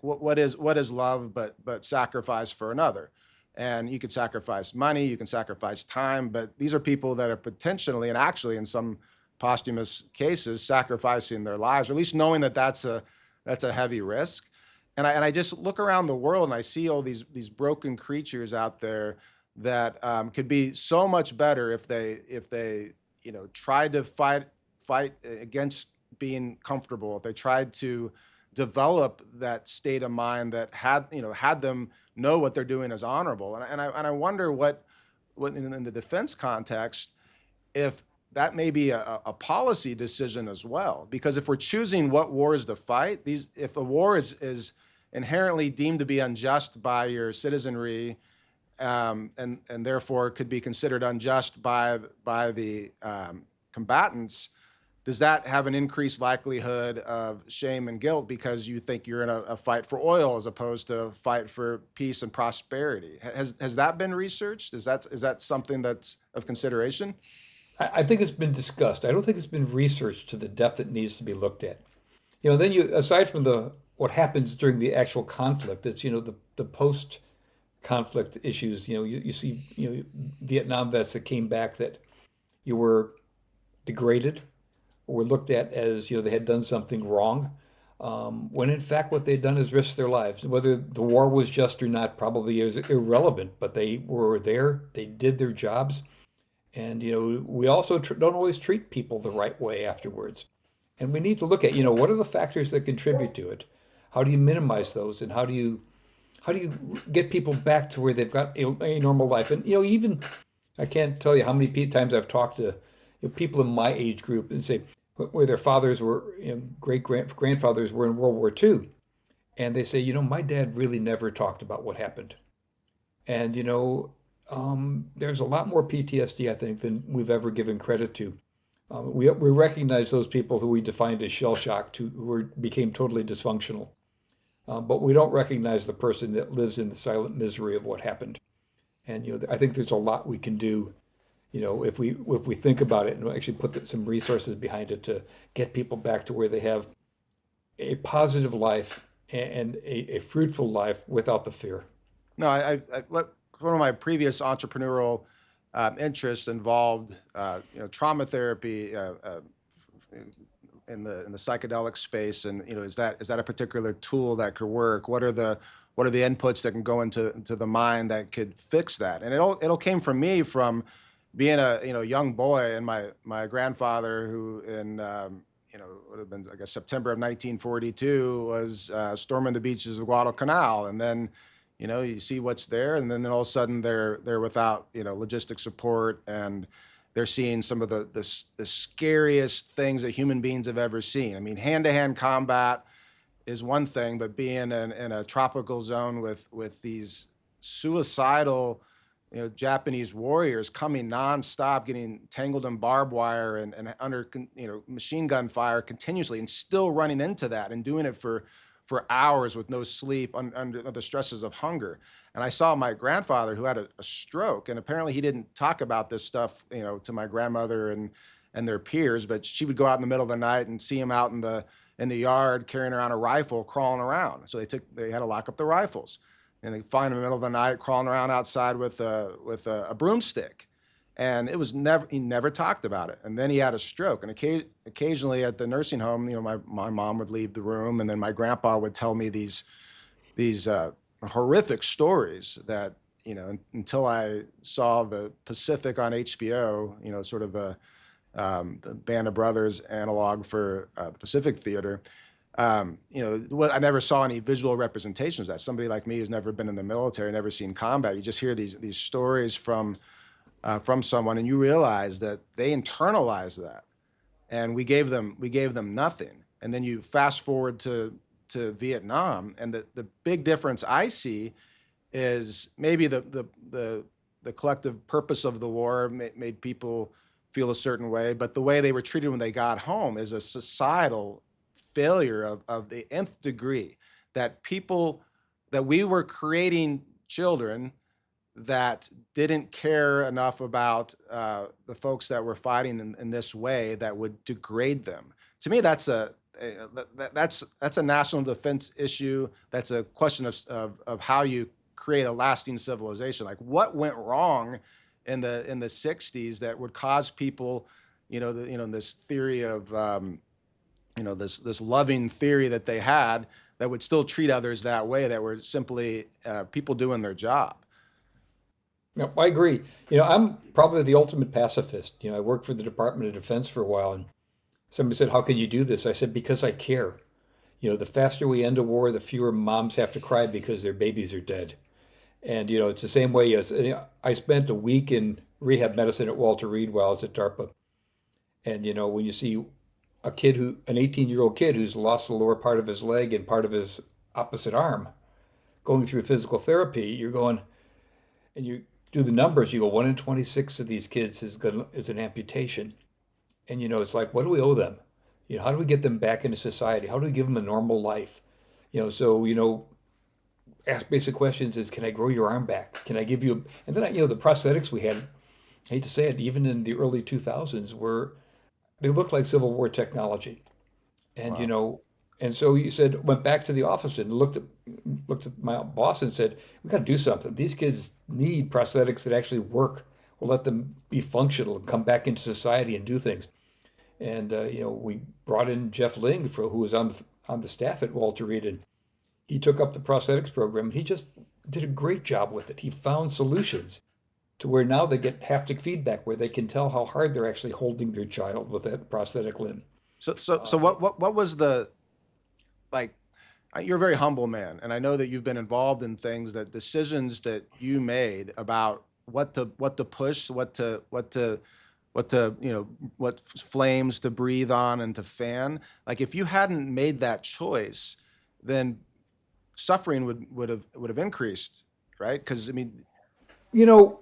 what is love but sacrifice for another. And you can sacrifice money, you can sacrifice time, but these are people that are potentially and actually in some posthumous cases sacrificing their lives, or at least knowing that that's a heavy risk. And I just look around the world and I see all these broken creatures out there that could be so much better if they tried to fight against being comfortable. If they tried to develop that state of mind that had them know what they're doing is honorable. And I wonder what in the defense context, if that may be a policy decision as well. Because if we're choosing what wars to fight, if a war is inherently deemed to be unjust by your citizenry, and therefore could be considered unjust by the combatants, does that have an increased likelihood of shame and guilt because you think you're in a fight for oil as opposed to a fight for peace and prosperity? Has that been researched? Is that something that's of consideration? I think it's been discussed. I don't think it's been researched to the depth it needs to be looked at. Then aside from the what happens during the actual conflict, it's the post conflict issues. You see Vietnam vets that came back that you were degraded or were looked at as they had done something wrong, when in fact what they'd done is risk their lives. Whether the war was just or not probably is irrelevant, but they were there, they did their jobs, and we also don't always treat people the right way afterwards. And we need to look at what are the factors that contribute to it. How do you minimize those, and how do you get people back to where they've got a normal life? And even I can't tell you how many times I've talked to people in my age group and say where their fathers were, great grandfathers were in World War II, and they say, my dad really never talked about what happened, and there's a lot more PTSD I think than we've ever given credit to. We recognize those people who we defined as shell shocked, became totally dysfunctional, but we don't recognize the person that lives in the silent misery of what happened. And I think there's a lot we can do, if we think about it and actually put some resources behind it to get people back to where they have a positive life and a fruitful life without the fear. No, one of my previous entrepreneurial interests involved trauma therapy in the psychedelic space, and is that a particular tool that could work? What are the inputs that can go into the mind that could fix that? And it'll came from me from being a young boy, and my grandfather, who in would have been I guess September of 1942 was storming the beaches of Guadalcanal, and then you see what's there, and then all of a sudden they're without logistic support, and they're seeing some of the scariest things that human beings have ever seen. I mean, hand-to-hand combat is one thing, but being in a tropical zone with these suicidal Japanese warriors coming nonstop, getting tangled in barbed wire and under machine gun fire continuously, and still running into that and doing it for hours with no sleep under the stresses of hunger. And I saw my grandfather, who had a stroke, and apparently he didn't talk about this stuff, to my grandmother and and their peers, but she would go out in the middle of the night and see them out in the yard carrying around a rifle, crawling around. So they had to lock up the rifles, and they find them in the middle of the night crawling around outside with a broomstick. And he never talked about it. And then he had a stroke. And occasionally at the nursing home, my mom would leave the room, and then my grandpa would tell me these horrific stories that, until I saw the Pacific on HBO, sort of the Band of Brothers analog for the Pacific Theater. I never saw any visual representations of that. Somebody like me who's never been in the military, never seen combat, you just hear these stories from someone, and you realize that they internalized that, and we gave them nothing. And then you fast forward to Vietnam, and the big difference I see is maybe the collective purpose of the war made people feel a certain way, but the way they were treated when they got home is a societal failure of the nth degree. That we were creating children that didn't care enough about the folks that were fighting in this way that would degrade them. To me, that's a national defense issue. That's a question of how you create a lasting civilization. Like, what went wrong in the 60s that would cause people, this theory of this loving theory that they had that would still treat others that way, that were simply people doing their job. No, I agree. I'm probably the ultimate pacifist. I worked for the Department of Defense for a while, and somebody said, "How can you do this?" I said, "Because I care." The faster we end a war, the fewer moms have to cry because their babies are dead. And, it's the same way as I spent a week in rehab medicine at Walter Reed while I was at DARPA. And, when you see an 18-year-old kid who's lost the lower part of his leg and part of his opposite arm going through physical therapy, you're going, and you do the numbers, you go, 1 in 26 of these kids is an amputation. And, it's like, what do we owe them? How do we get them back into society? How do we give them a normal life? Ask basic questions is, can I grow your arm back? Can I give you, and then, the prosthetics we had, I hate to say it, even in the early 2000s they looked like Civil War technology. And, Wow. and so went back to the office and looked at my boss and said, we got to do something. These kids need prosthetics that actually work. We'll let them be functional and come back into society and do things. And, we brought in Jeff Ling, who was on the staff at Walter Reed, and he took up the prosthetics program, and he just did a great job with it. He found solutions to where now they get haptic feedback, where they can tell how hard they're actually holding their child with that prosthetic limb. So what was the, like, you're a very humble man, and I know that you've been involved in decisions that you made about what to push, what flames to breathe on and to fan. Like, if you hadn't made that choice, then suffering would have increased, right? Because You know,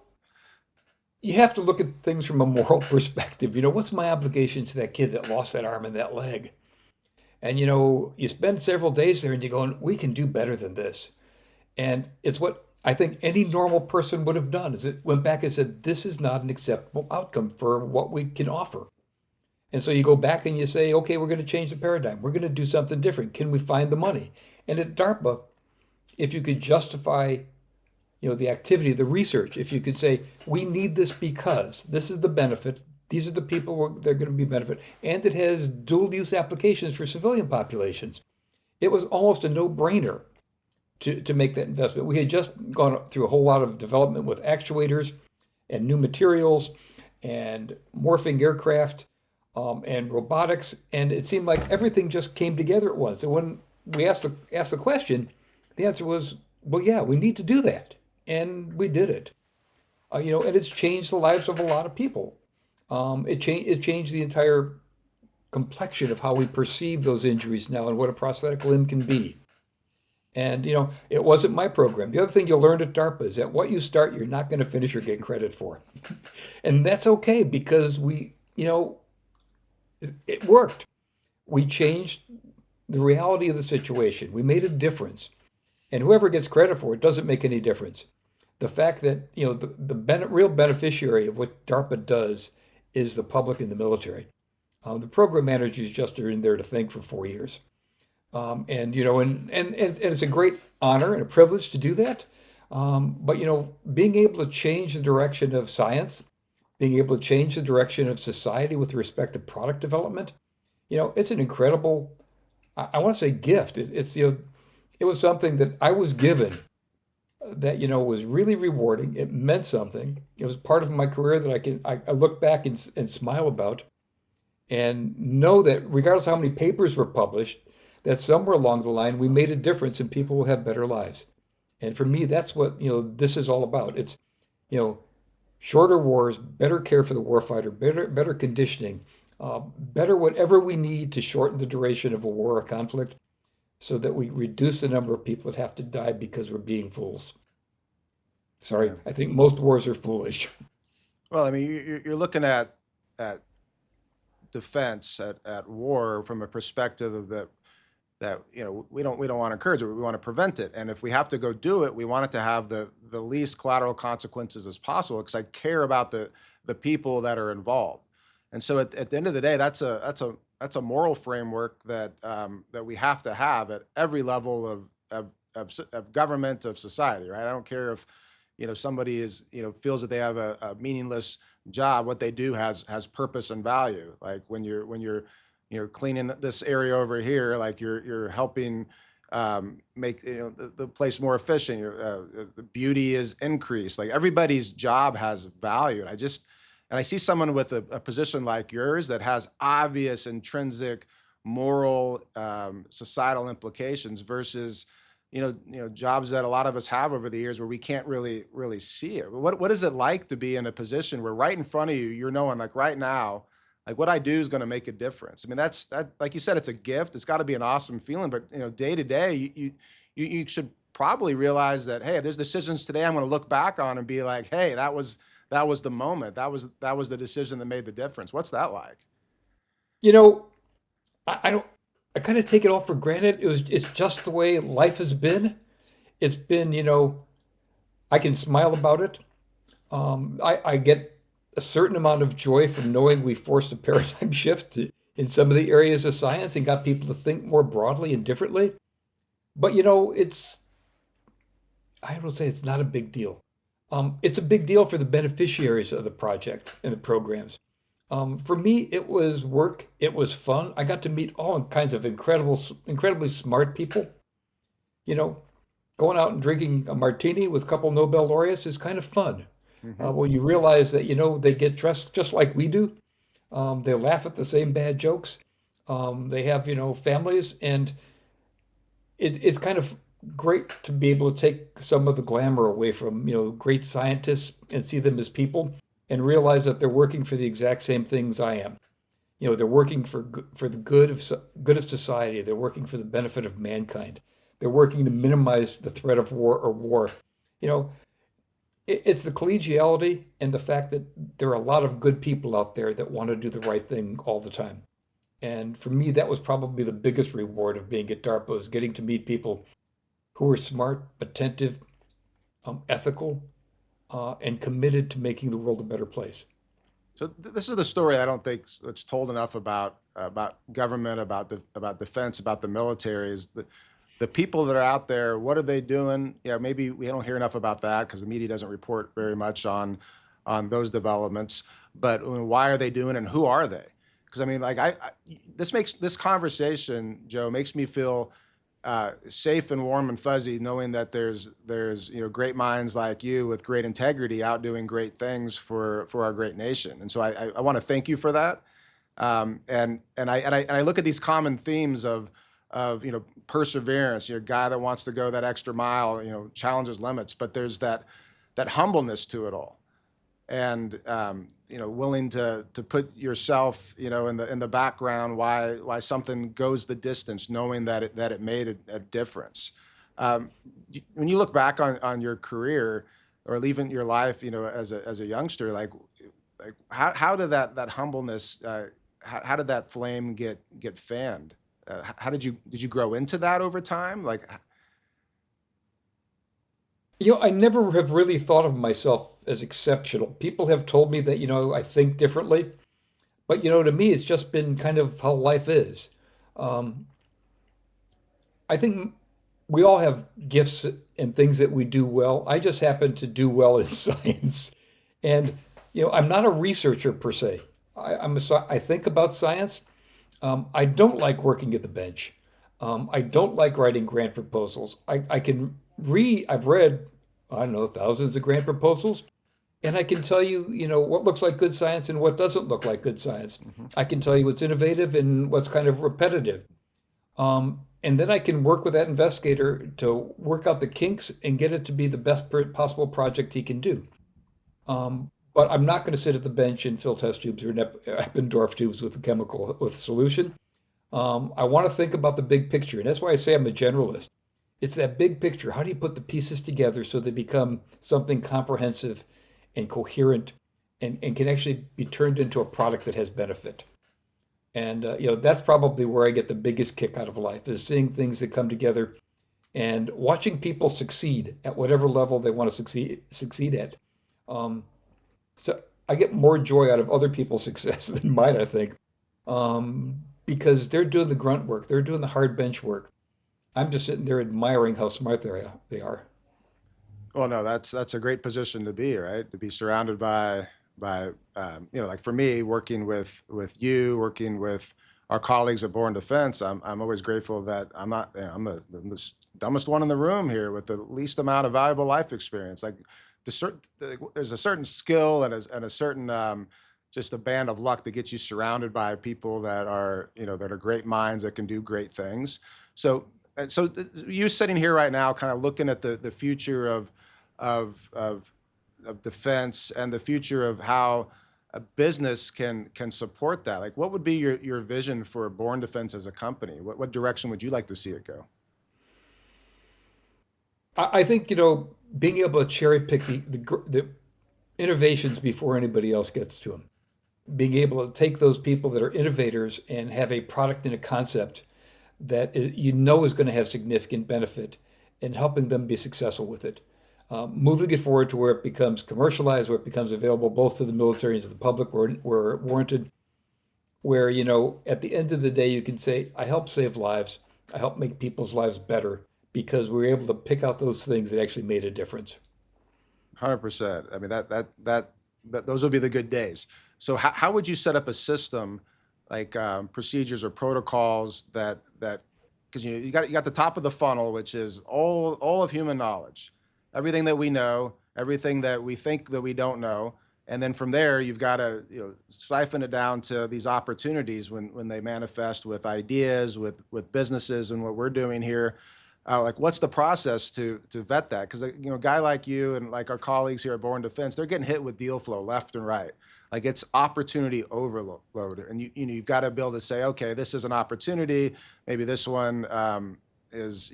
you have to look at things from a moral perspective. What's my obligation to that kid that lost that arm and that leg? And you spend several days there and you're going, we can do better than this. And it's what I think any normal person would have done, is it went back and said, this is not an acceptable outcome for what we can offer. And so you go back and you say, okay, we're going to change the paradigm. We're going to do something different. Can we find the money? And at DARPA, if you could justify, the activity, the research, if you could say, we need this because this is the benefit, these are the people they're going to be benefit, and it has dual use applications for civilian populations. It was almost a no-brainer to make that investment. We had just gone through a whole lot of development with actuators and new materials and morphing aircraft and robotics, and it seemed like everything just came together at once. And when we asked the question, the answer was, well, yeah, we need to do that, and we did it. And it's changed the lives of a lot of people. It changed the entire complexion of how we perceive those injuries now and what a prosthetic limb can be. And it wasn't my program. The other thing you learned at DARPA is that what you start, you're not going to finish or get credit for, and that's okay because it worked. We changed the reality of the situation. We made a difference, and whoever gets credit for it doesn't make any difference. The fact that the real beneficiary of what DARPA does is the public and the military. The program managers just are in there to think for 4 years. And it's a great honor and a privilege to do that. But, being able to change the direction of science, being able to change the direction of society with respect to product development, it's an incredible, I want to say gift. It was something that I was given that, was really rewarding. It meant something. It was part of my career that I look back and smile about and know that regardless of how many papers were published, that somewhere along the line we made a difference and people will have better lives. And for me, that's what, this is all about. It's, you know, shorter wars, better care for the warfighter, better conditioning, better whatever we need to shorten the duration of a war or conflict so that we reduce the number of people that have to die because we're being fools. Sorry, Yeah. I think most wars are foolish. Well, I mean, you're looking at defense, at war from a perspective of that we don't want to encourage it, we want to prevent it, and if we have to go do it, we want it to have the least collateral consequences as possible, because I care about the people that are involved. And so at the end of the day, that's a moral framework that we have to have at every level of government, of society, right? I don't care if somebody is feels that they have a meaningless job. What they do has purpose and value. Like when you're cleaning this area over here, like you're helping make the place more efficient. The beauty is increased. Like everybody's job has value. And I see someone with a position like yours that has obvious intrinsic moral, societal implications versus jobs that a lot of us have over the years where we can't really see it. What is it like to be in a position where right in front of you, you're knowing, like, right now, like, what I do is going to make a difference? I mean, that, like you said, it's a gift. It's got to be an awesome feeling. But day to day, you should probably realize that, hey, there's decisions today I'm going to look back on and be like, hey, that was the moment. That was the decision that made the difference. What's that like? You know, I don't. I kind of take it all for granted. It's just the way life has been. It's been, I can smile about it. I get a certain amount of joy from knowing we forced a paradigm shift in some of the areas of science and got people to think more broadly and differently. But I would say it's not a big deal. It's a big deal for the beneficiaries of the project and the programs. For me, it was work. It was fun. I got to meet all kinds of incredibly smart people. You know, Going out and drinking a martini with a couple Nobel laureates is kind of fun. Hmm. When you realize that, they get dressed just like we do. They laugh at the same bad jokes. They have, families, and it's kind of great to be able to take some of the glamour away from, great scientists and see them as people and realize that they're working for the exact same things I am. They're working for the good of society. They're working for the benefit of mankind. They're working to minimize the threat of war or war. You know, it's the collegiality and the fact that there are a lot of good people out there that want to do the right thing all the time. And for me, that was probably the biggest reward of being at DARPA, is getting to meet people who are smart, attentive, ethical, and committed to making the world a better place. So this is the story I don't think it's told enough about government, about defense, about the military. Is the people that are out there? What are they doing? Yeah, maybe we don't hear enough about that because the media doesn't report very much on those developments. But why are they doing, and who are they? Because I mean, like this conversation, Joe, makes me feel safe and warm and fuzzy, knowing that there's great minds like you with great integrity out doing great things for our great nation. And so I want to thank you for that. And I look at these common themes of perseverance. You're a guy that wants to go that extra mile, challenges limits, but there's that humbleness to it all, and willing to put yourself in the background, why something goes the distance, knowing that it made a difference. When you look back on your career, or even your life, as a youngster, like how did that humbleness, how did that flame get fanned? How did you grow into that over time? Like, I never have really thought of myself as exceptional. People have told me that, I think differently. But to me, it's just been kind of how life is. Um, I think we all have gifts and things that we do well. I just happen to do well in science. And, I'm not a researcher per se. I think about science. I don't like working at the bench. I don't like writing grant proposals. I can read, I've read, I don't know, thousands of grant proposals, and I can tell you, what looks like good science and what doesn't look like good science. Hmm. I can tell you what's innovative and what's kind of repetitive. And then I can work with that investigator to work out the kinks and get it to be the best possible project he can do. But I'm not going to sit at the bench and fill test tubes or Eppendorf tubes with a chemical with a solution. I want to think about the big picture, and that's why I say I'm a generalist. It's that big picture. How do you put the pieces together so they become something comprehensive and coherent and can actually be turned into a product that has benefit? And that's probably where I get the biggest kick out of life is seeing things that come together and watching people succeed at whatever level they want to succeed at. Um, so I get more joy out of other people's success than mine, I think, because they're doing the grunt work, they're doing the hard bench work. I'm just sitting there admiring how smart they are. Well, no, that's a great position to be, right? To be surrounded by like for me, working with you, working with our colleagues at Born Defense, I'm always grateful that I'm not, I'm the dumbest one in the room here with the least amount of valuable life experience. Like there's a certain skill and a certain just a band of luck that gets you surrounded by people that are that are great minds that can do great things. So you sitting here right now, kind of looking at the future of of of defense and the future of how a business can support that. Like, what would be your vision for Born Defense as a company? What direction would you like to see it go? I think, being able to cherry pick the innovations before anybody else gets to them, being able to take those people that are innovators and have a product and a concept that is going to have significant benefit and helping them be successful with it. Moving it forward to where it becomes commercialized, where it becomes available both to the military and to the public where warranted, where, at the end of the day, you can say, I help save lives, I help make people's lives better because we were able to pick out those things that actually made a difference. 100%. I mean, that those would be the good days. So how would you set up a system like procedures or protocols that because you got the top of the funnel, which is all of human knowledge, everything that we know, everything that we think that we don't know, and then from there you've got to siphon it down to these opportunities when they manifest with ideas, with businesses, and what we're doing here. Like, what's the process to vet that? Because a guy like you and like our colleagues here at Born Defense, they're getting hit with deal flow left and right. Like, it's opportunity overload, and you've got to be able to say, okay, this is an opportunity. Maybe this one is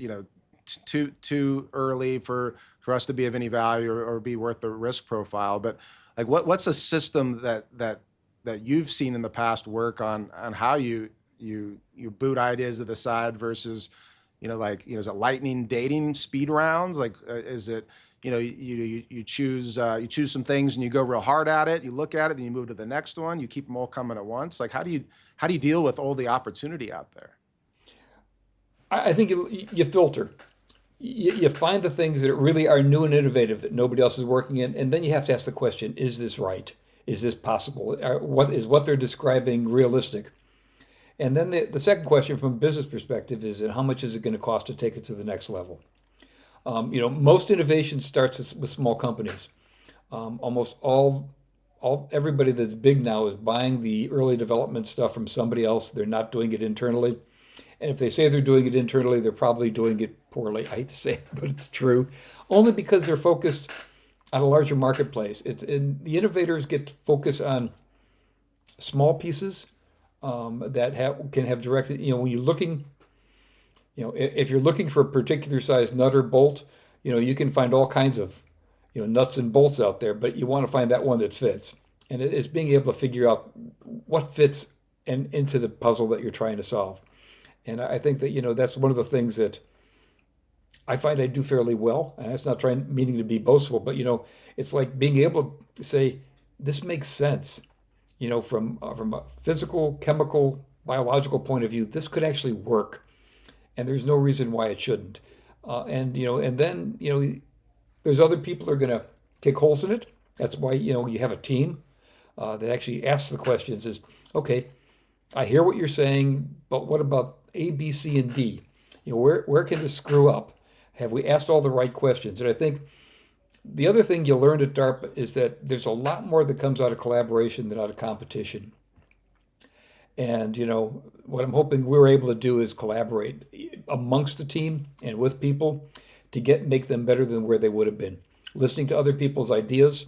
too early for us to be of any value or be worth the risk profile. But like, what's a system that you've seen in the past work on how you boot ideas to the side versus is it lightning dating speed rounds? Like, is it, you choose some things and you go real hard at it. You look at it, then you move to the next one. You keep them all coming at once. Like, how do you deal with all the opportunity out there? I think you filter. You find the things that really are new and innovative that nobody else is working in, and then you have to ask the question: Is this right? Is this possible? What they're describing realistic? And then the second question from a business perspective is how much is it going to cost to take it to the next level? Most innovation starts with small companies. Almost everybody that's big now is buying the early development stuff from somebody else. They're not doing it internally. And if they say they're doing it internally, they're probably doing it poorly. I hate to say it, but it's true. Only because they're focused on a larger marketplace. And the innovators get to focus on small pieces can have direct. When you're looking, if you're looking for a particular size nut or bolt, you can find all kinds of, nuts and bolts out there, but you want to find that one that fits. And it's being able to figure out what fits into the puzzle that you're trying to solve. And I think that, that's one of the things that I find I do fairly well. And that's not meaning to be boastful, but, it's like being able to say, this makes sense. from a physical, chemical, biological point of view, this could actually work, and there's no reason why it shouldn't. And then there's other people that are going to take holes in it. That's why you have a team that actually asks the questions. Is okay. I hear what you're saying, but what about A, B, C, and D? Where can this screw up? Have we asked all the right questions? And I think the other thing you learned at DARPA is that there's a lot more that comes out of collaboration than out of competition. And what I'm hoping we're able to do is collaborate amongst the team and with people to make them better than where they would have been. Listening to other people's ideas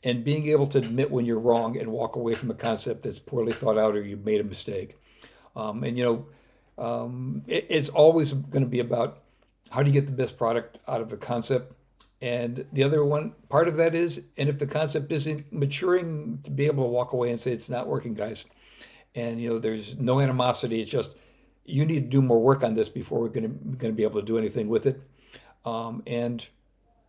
and being able to admit when you're wrong and walk away from a concept that's poorly thought out or you made a mistake. It's always going to be about how do you get the best product out of the concept. And the other one part of that is, and if the concept isn't maturing, to be able to walk away and say it's not working, guys. And there's no animosity. It's just you need to do more work on this before we're going to be able to do anything with it. And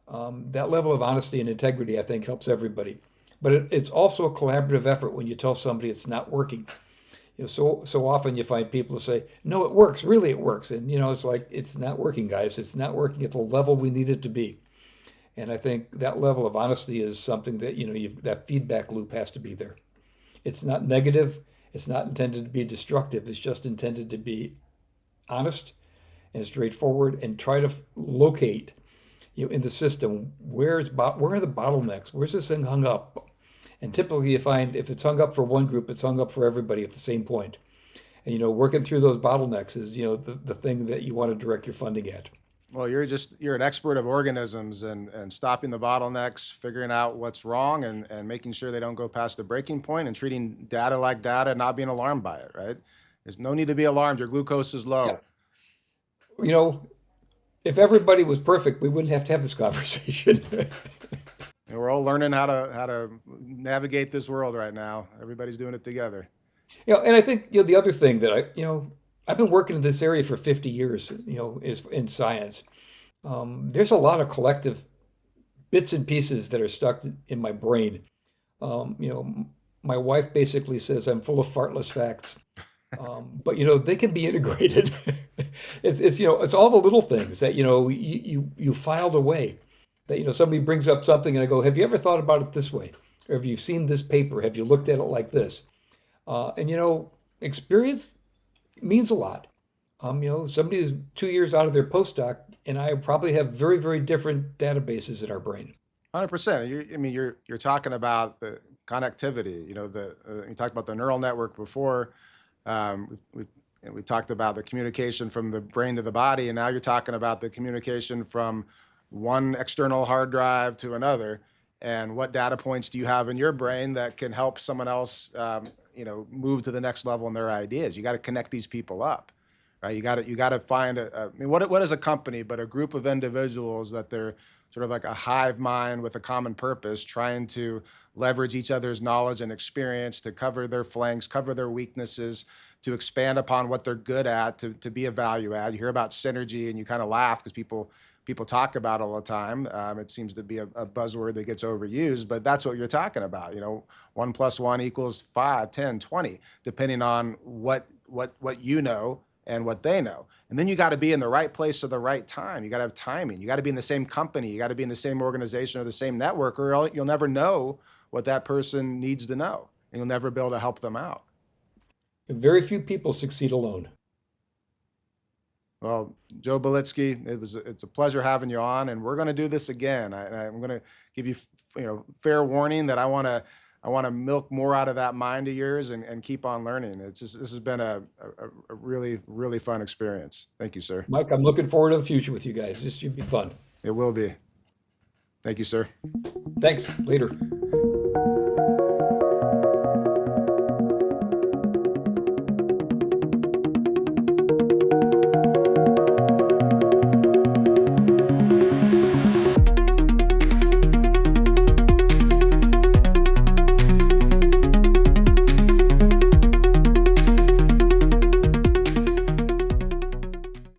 that level of honesty and integrity, I think, helps everybody. But it's also a collaborative effort when you tell somebody it's not working. So often you find people who say, "No, it works. Really, it works." And it's like it's not working, guys. It's not working at the level we need it to be. And I think that level of honesty is something that that feedback loop has to be there. It's not negative. It's not intended to be destructive. It's just intended to be honest and straightforward and try to locate in the system where are the bottlenecks? Where's this thing hung up? And typically you find if it's hung up for one group, it's hung up for everybody at the same point. And working through those bottlenecks is the thing that you want to direct your funding at. Well, you're an expert of organisms and stopping the bottlenecks, figuring out what's wrong and making sure they don't go past the breaking point and treating data like data and not being alarmed by it, right? There's no need to be alarmed. Your glucose is Yeah. low. You know, if everybody was perfect, we wouldn't have to have this conversation. And we're all learning how to navigate this world right now. Everybody's doing it together. And I think the other thing that I've been working in this area for 50 years, is in science. There's a lot of collective bits and pieces that are stuck in my brain. My wife basically says I'm full of fartless facts. But they can be integrated. It's all the little things that you filed away. That somebody brings up something and I go, have you ever thought about it this way? Or have you seen this paper? Have you looked at it like this? And experience means a lot. Somebody who's 2 years out of their postdoc and I probably have very, very different databases in our brain. 100%. You're talking about the connectivity. You talked about the neural network before. We talked about the communication from the brain to the body, and now you're talking about the communication from one external hard drive to another. And what data points do you have in your brain that can help someone else, move to the next level in their ideas? You got to connect these people up, right? You got to find what is a company but a group of individuals that they're sort of like a hive mind with a common purpose, trying to leverage each other's knowledge and experience to cover their flanks, cover their weaknesses, to expand upon what they're good at, to be a value add. You hear about synergy and you kind of laugh because people talk about it all the time. It seems to be a buzzword that gets overused, but that's what you're talking about. 1+1=5, 10, 20, depending on what you know and what they know. And then you got to be in the right place at the right time. You got to have timing. You got to be in the same company. You got to be in the same organization or the same network, or you'll never know what that person needs to know, and you'll never be able to help them out. Very few people succeed alone. Well, Joe Bielitzki, it's a pleasure having you on, and we're going to do this again. I'm going to give you fair warning that I want to milk more out of that mind of yours and keep on learning. This has been a really, really fun experience. Thank you, sir. Mike, I'm looking forward to the future with you guys. This should be fun. It will be. Thank you, sir. Thanks. Later.